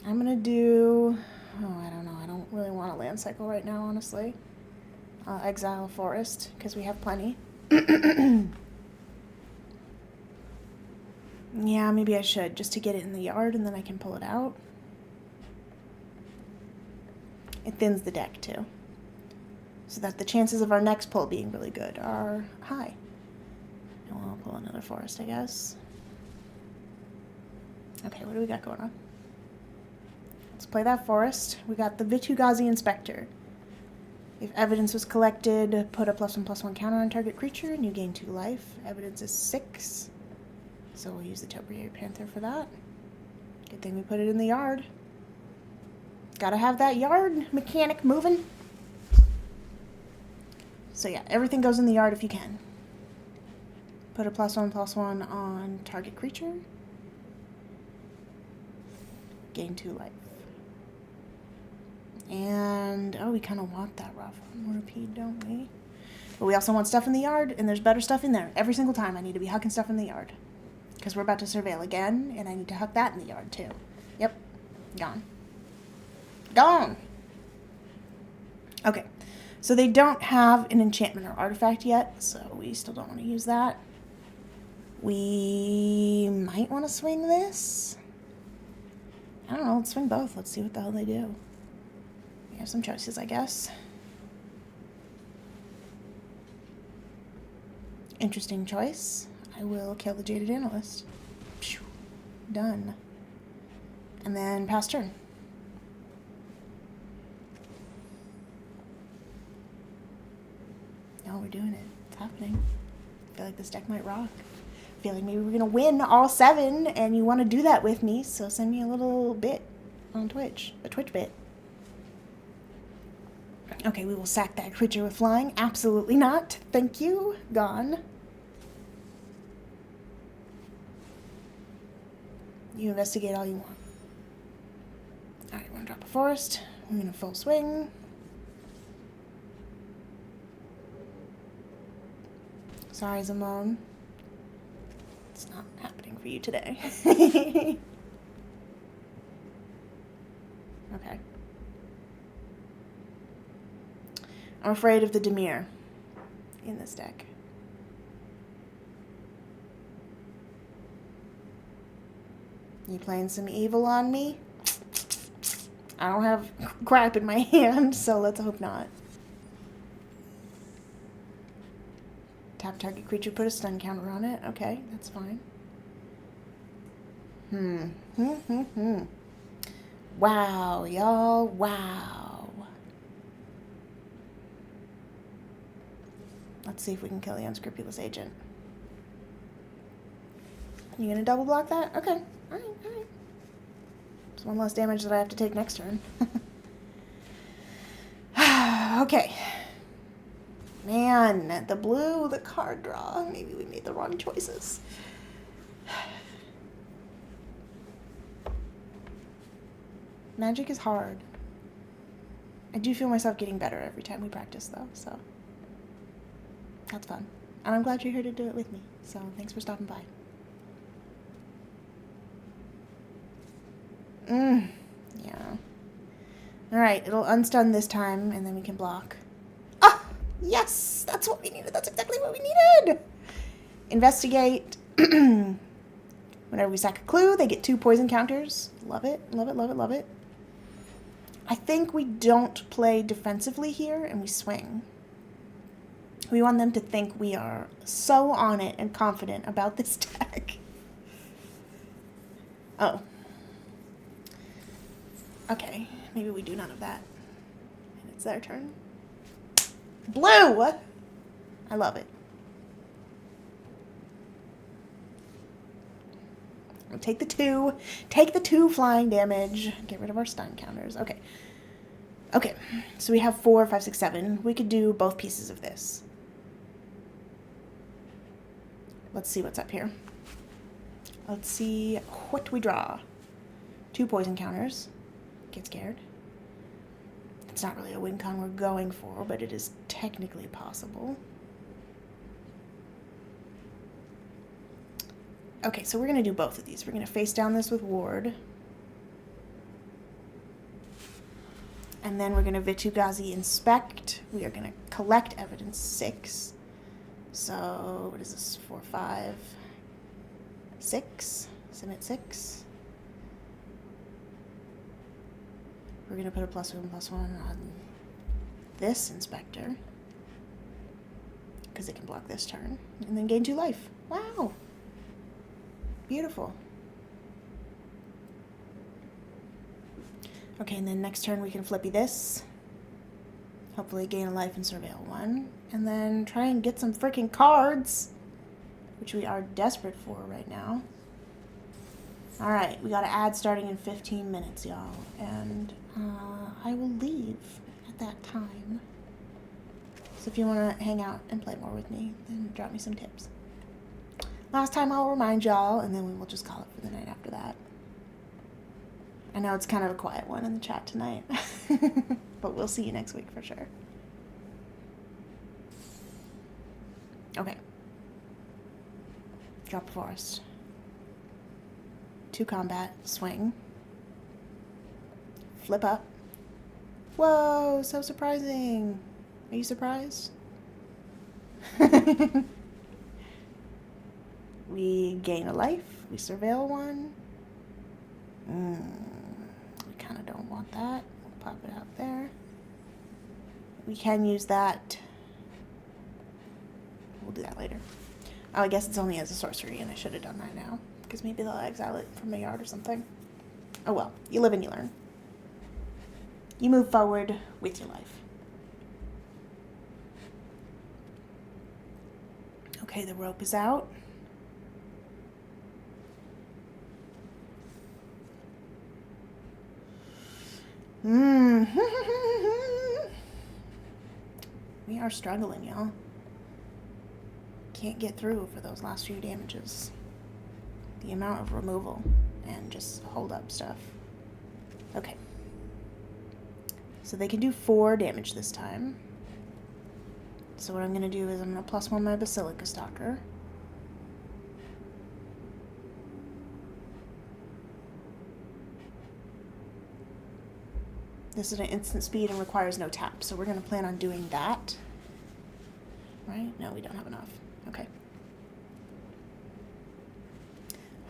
I'm going to do, I don't know. I don't really want a land cycle right now, honestly. Exile a forest, because we have plenty. Yeah, maybe I should, just to get it in the yard, and then I can pull it out. It thins the deck, too. So that the chances of our next pull being really good are high. And we'll pull another forest, I guess. Okay, what do we got going on? Let's play that forest. We got the Vitu-Ghazi Inspector. If evidence was collected, put a +1/+1 counter on target creature, and you gain 2 life. Evidence is 6. So we'll use the Topiary Panther for that. Good thing we put it in the yard. Gotta have that yard mechanic moving. So yeah, everything goes in the yard if you can. Put a +1/+1 on target creature. Gain 2 life. And, we kind of want that rough repeat, don't we? But we also want stuff in the yard, and there's better stuff in there. Every single time I need to be hucking stuff in the yard. Because we're about to surveil again, and I need to huck that in the yard, too. Yep. Gone. Gone! Okay. So they don't have an enchantment or artifact yet, so we still don't want to use that. We might want to swing this. I don't know. Let's swing both. Let's see what the hell they do. We have some choices, I guess. Interesting choice. I will kill the Jaded Analyst. Done. And then pass turn. No, we're doing it. It's happening. I feel like this deck might rock. I feel like maybe we're going to win all 7, and you want to do that with me, so send me a little bit on Twitch. A Twitch bit. Okay, we will sack that creature with flying. Absolutely not. Thank you. Gone. You investigate all you want. Alright, we're gonna drop a forest. We're gonna full swing. Sorry, Zamone. It's not happening for you today. Okay. I'm afraid of the Dimir in this deck. You playing some evil on me? I don't have crap in my hand, so let's hope not. Tap target creature, put a stun counter on it. Okay, that's fine. Wow, y'all. Wow. Let's see if we can kill the unscrupulous agent. You gonna double block that? Okay. Alright, alright. It's one less damage that I have to take next turn. Okay. Man, the blue, the card draw. Maybe we made the wrong choices. Magic is hard. I do feel myself getting better every time we practice, though, so that's fun. And I'm glad you're here to do it with me, so thanks for stopping by. Yeah. Alright, it'll unstun this time, and then we can block. Ah! Yes! That's what we needed. That's exactly what we needed! Investigate. Whenever we sack a clue, they get 2 poison counters. Love it, love it, love it, love it. I think we don't play defensively here, and we swing. We want them to think we are so on it and confident about this deck. Oh. Okay, maybe we do none of that. And it's their turn. Blue! I love it. We'll take the 2. Take the 2 flying damage. Get rid of our stun counters. Okay. Okay, so we have 4, 5, 6, 7. We could do both pieces of this. Let's see what's up here. Let's see what we draw. 2 poison counters. Get scared. It's not really a win con we're going for, but it is technically possible. Okay, so we're going to do both of these. We're going to face down this with Ward. And then we're going to Vitu-Ghazi Inspect. We are going to collect evidence 6. So, what is this? 4, 5, 6. Submit 6. We're going to put a +1/+1 on this Inspector, because it can block this turn. And then gain 2 life. Wow. Beautiful. Okay, and then next turn we can flippy this. Hopefully gain a life and surveil 1. And then try and get some freaking cards, which we are desperate for right now. Alright, we got an ad starting in 15 minutes, y'all. And I will leave at that time. So if you want to hang out and play more with me, then drop me some tips. Last time I'll remind y'all, and then we will just call it for the night after that. I know it's kind of a quiet one in the chat tonight, but we'll see you next week for sure. Okay. Drop a forest. 2 combat, swing. Flip up. Whoa, so surprising. Are you surprised? We gain a life. We surveil 1. We kind of don't want that. We'll pop it out there. We can use that. We'll do that later. Oh, I guess it's only as a sorcery, and I should have done that now, because maybe they'll exile it from my yard or something. Oh well, you live and you learn. You move forward with your life. Okay, the rope is out. We are struggling, y'all. Can't get through for those last few damages. The amount of removal and just hold up stuff. Okay. So they can do 4 damage this time. So what I'm going to do is I'm going to +1 my Basilica Stalker. This is an instant speed and requires no tap, so we're going to plan on doing that. Right? No, we don't have enough. Okay.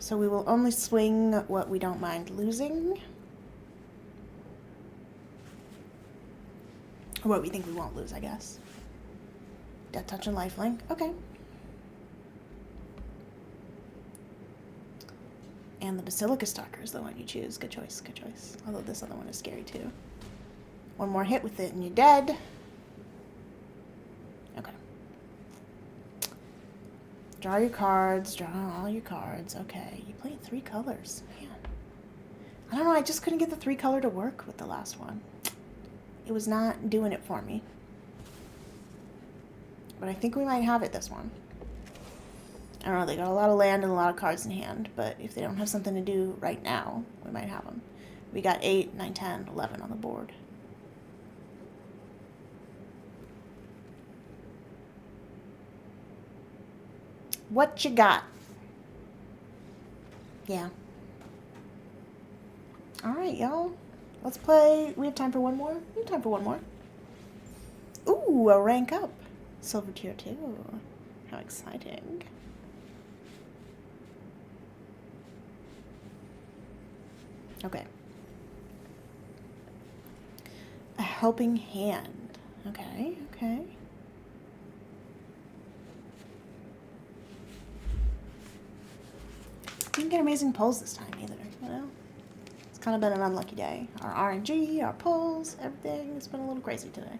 So we will only swing what we don't mind losing. Or what we think we won't lose, I guess. Death Touch and Lifelink. Okay. And the Basilica Stalker is the one you choose. Good choice, good choice. Although this other one is scary too. 1 more hit with it and you're dead. Okay. Draw your cards. Draw all your cards. Okay. You played 3 colors. Man. I don't know. I just couldn't get the 3 color to work with the last one. It was not doing it for me. But I think we might have it this one. I don't know. They got a lot of land and a lot of cards in hand. But if they don't have something to do right now, we might have them. We got 8, 9, 10, 11 on the board. What you got? Yeah. Alright, y'all. Let's play. We have time for one more? We have time for one more. Ooh, a rank up. Silver tier 2. How exciting. Okay. A helping hand. Okay, okay. Didn't get amazing pulls this time either, you know? It's kind of been an unlucky day. Our RNG, our pulls, everything. It's been a little crazy today.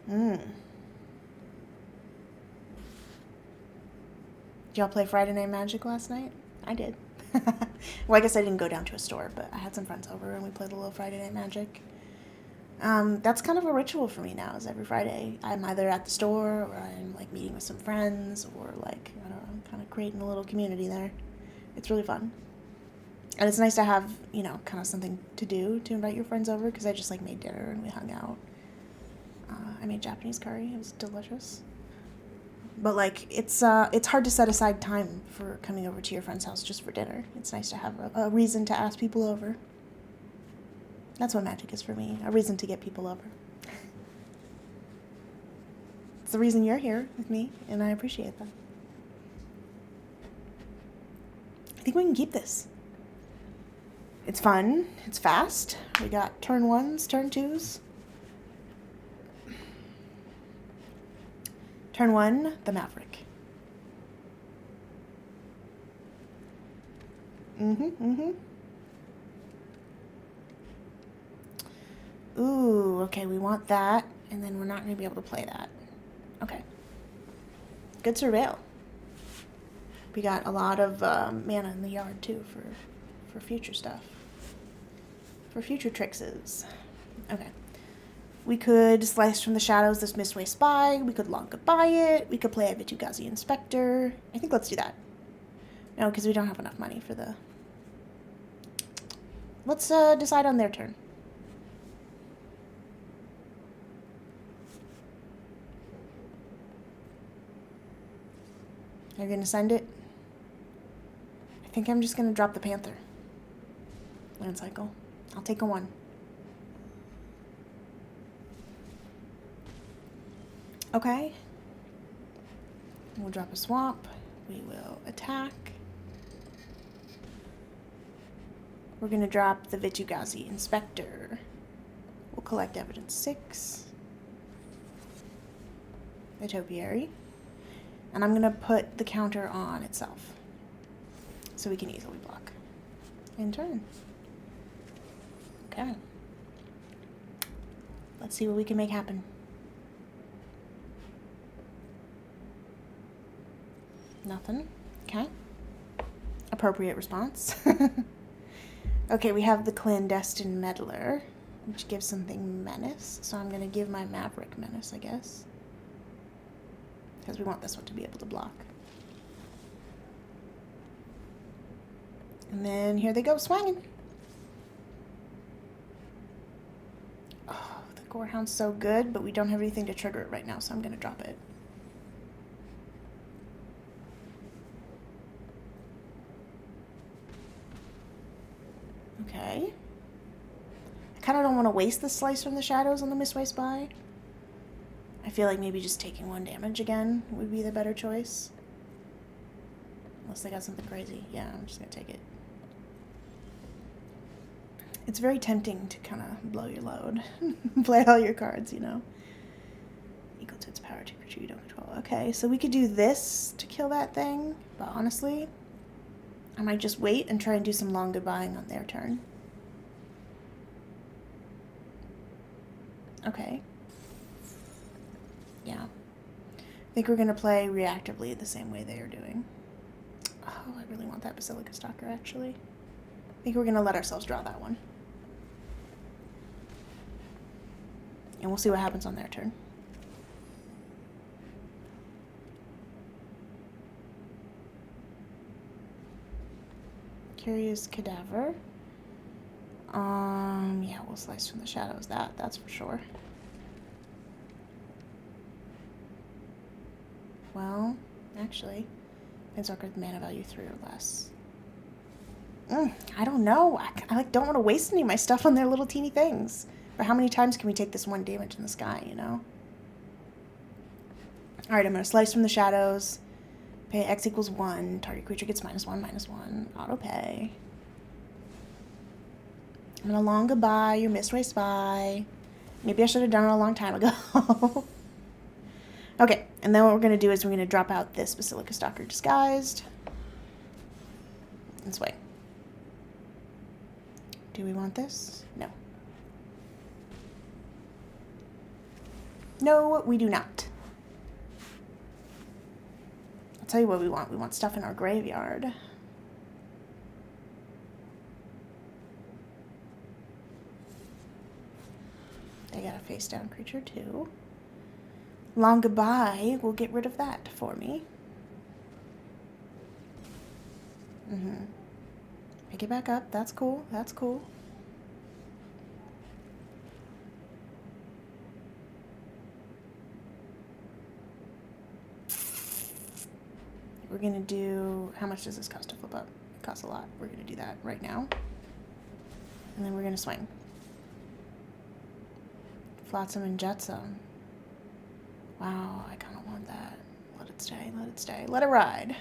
Did y'all play Friday Night Magic last night? I did. Well, I guess I didn't go down to a store, but I had some friends over and we played a little Friday Night Magic. That's kind of a ritual for me now, is every Friday I'm either at the store or I'm like meeting with some friends or like, I don't know, kind of creating a little community there. It's really fun. And it's nice to have, you know, kind of something to do to invite your friends over, because I just like made dinner and we hung out. I made Japanese curry. It was delicious. But like, it's hard to set aside time for coming over to your friend's house just for dinner. It's nice to have a reason to ask people over. That's what magic is for me, a reason to get people over. It's the reason you're here with me, and I appreciate that. I think we can keep this. It's fun. It's fast. We got turn 1s, turn 2s. Turn 1, the Maverick. Ooh, okay, we want that, and then we're not going to be able to play that. Okay. Good surveil. We got a lot of mana in the yard, too, for future stuff. For future trickses. Okay. We could Slice from the Shadows this Mistway Spy. We could Long Goodbye it. We could play a Vitugazi Inspector. I think let's do that. No, because we don't have enough money for the... Let's decide on their turn. You're going to send it? I think I'm just going to drop the Panther. Land cycle. I'll take a 1. Okay. We'll drop a swamp. We will attack. We're going to drop the Vitugazi Inspector. We'll collect evidence 6. The Topiary. And I'm going to put the counter on itself, so we can easily block. In turn. Okay. Let's see what we can make happen. Nothing. Okay. Appropriate response. Okay, we have the Clandestine Meddler. which gives something menace. So I'm going to give my Maverick menace, I guess. Because we want this one to be able to block. And then here they go, swinging. Oh, the Gorehound's so good, but we don't have anything to trigger it right now, so I'm going to drop it. Okay. I kind of don't want to waste the Slice from the Shadows on the Mistway Spy. I feel like maybe just taking 1 damage again would be the better choice. Unless they got something crazy. Yeah, I'm just going to take it. It's very tempting to kind of blow your load. Play all your cards, you know. Equal to its power to creature you don't control. Okay, so we could do this to kill that thing. But honestly, I might just wait and try and do some long goodbying on their turn. Okay. Yeah. I think we're going to play reactively the same way they are doing. Oh, I really want that Basilica Stalker, actually. I think we're going to let ourselves draw that one. And we'll see what happens on their turn. Curious Cadaver. Yeah, we'll Slice from the Shadows that's for sure. Well, actually, Planeswalker with mana value 3 or less. I don't know. I don't want to waste any of my stuff on their little teeny things. But how many times can we take this 1 damage in the sky, you know? Alright, I'm going to Slice from the Shadows. Pay X equals 1. Target creature gets -1/-1. Auto pay. I'm going to long goodbye your Mistway Spy. Maybe I should have done it a long time ago. Okay, and then what we're going to do is we're going to drop out this Basilica Stalker Disguised. And swing. Do we want this? No. No, we do not. I'll tell you what we want. We want stuff in our graveyard. They got a face-down creature, too. Long goodbye will get rid of that for me. Pick it back up. That's cool. That's cool. We're going to do... How much does this cost to flip up? It costs a lot. We're going to do that right now. And then we're going to swing. Flotsam and Jetsam. Wow, I kind of want that. Let it stay, let it stay. Let it ride.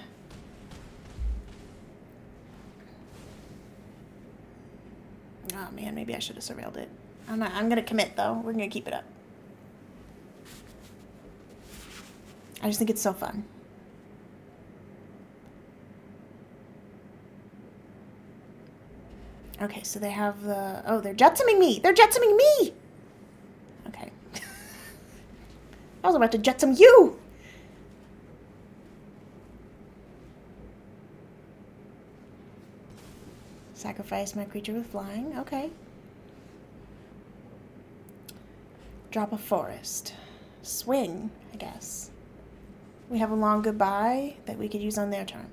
Oh man, maybe I should have surveilled it. I'm going to commit though. We're going to keep it up. I just think it's so fun. Okay, so they have the... Oh, they're Jetsaming me! They're Jetsaming me! Okay. I was about to Jetsam you! Sacrifice my creature with flying. Okay. Drop a forest. Swing, I guess. We have a long goodbye that we could use on their turn.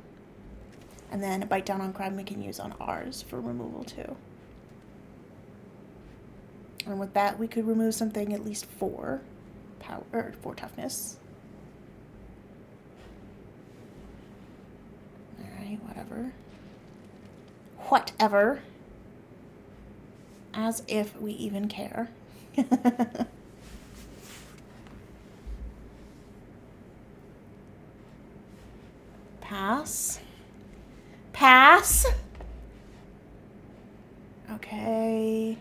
And then a bite down on crime we can use on ours for removal too. And with that we could remove something at least 4 power or 4 toughness. Alright, whatever. Whatever. As if we even care. Pass. Pass. Okay.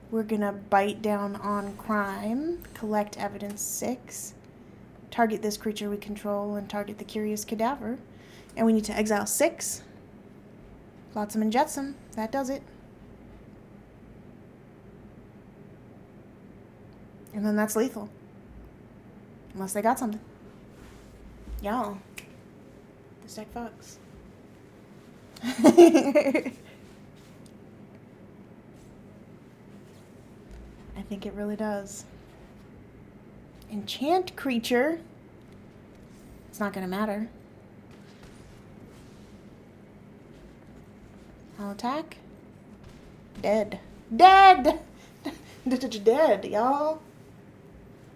We're gonna bite down on crime. Collect evidence 6. Target this creature we control and target the Curious Cadaver. And we need to exile 6. Flotsam and Jetsam. That does it. And then that's lethal. Unless they got something. Y'all. This deck fucks. think it really does. Enchant creature. It's not going to matter. I'll attack. Dead. Dead! Dead, y'all.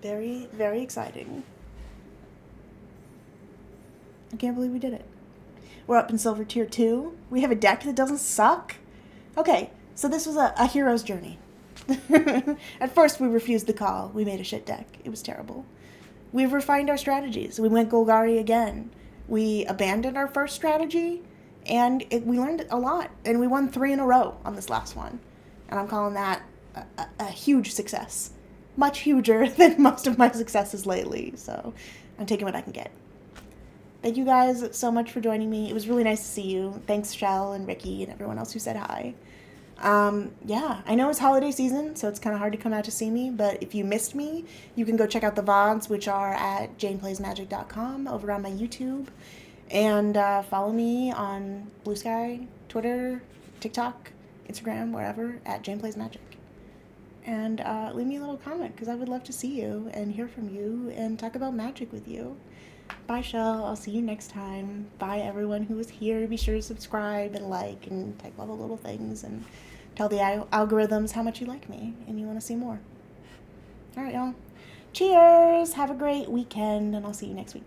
Very, very exciting. I can't believe we did it. We're up in Silver Tier 2. We have a deck that doesn't suck. Okay, so this was a hero's journey. At first, we refused the call. We made a shit deck. It was terrible. We've refined our strategies. We went Golgari again. We abandoned our first strategy, and we learned a lot. And we won 3 in a row on this last one. And I'm calling that a huge success. Much huger than most of my successes lately. So I'm taking what I can get. Thank you guys so much for joining me. It was really nice to see you. Thanks, Shell and Ricky and everyone else who said hi. Yeah, I know it's holiday season, so it's kind of hard to come out to see me, but if you missed me, you can go check out the VODs, which are at janeplaysmagic.com over on my YouTube, and follow me on Blue Sky, Twitter, TikTok, Instagram, wherever, at janeplaysmagic. And leave me a little comment, because I would love to see you and hear from you and talk about magic with you. Bye, Shell. I'll see you next time. Bye, everyone who was here. Be sure to subscribe and like and type all the little things and tell the algorithms how much you like me and you want to see more. All right, y'all. Cheers. Have a great weekend, and I'll see you next week.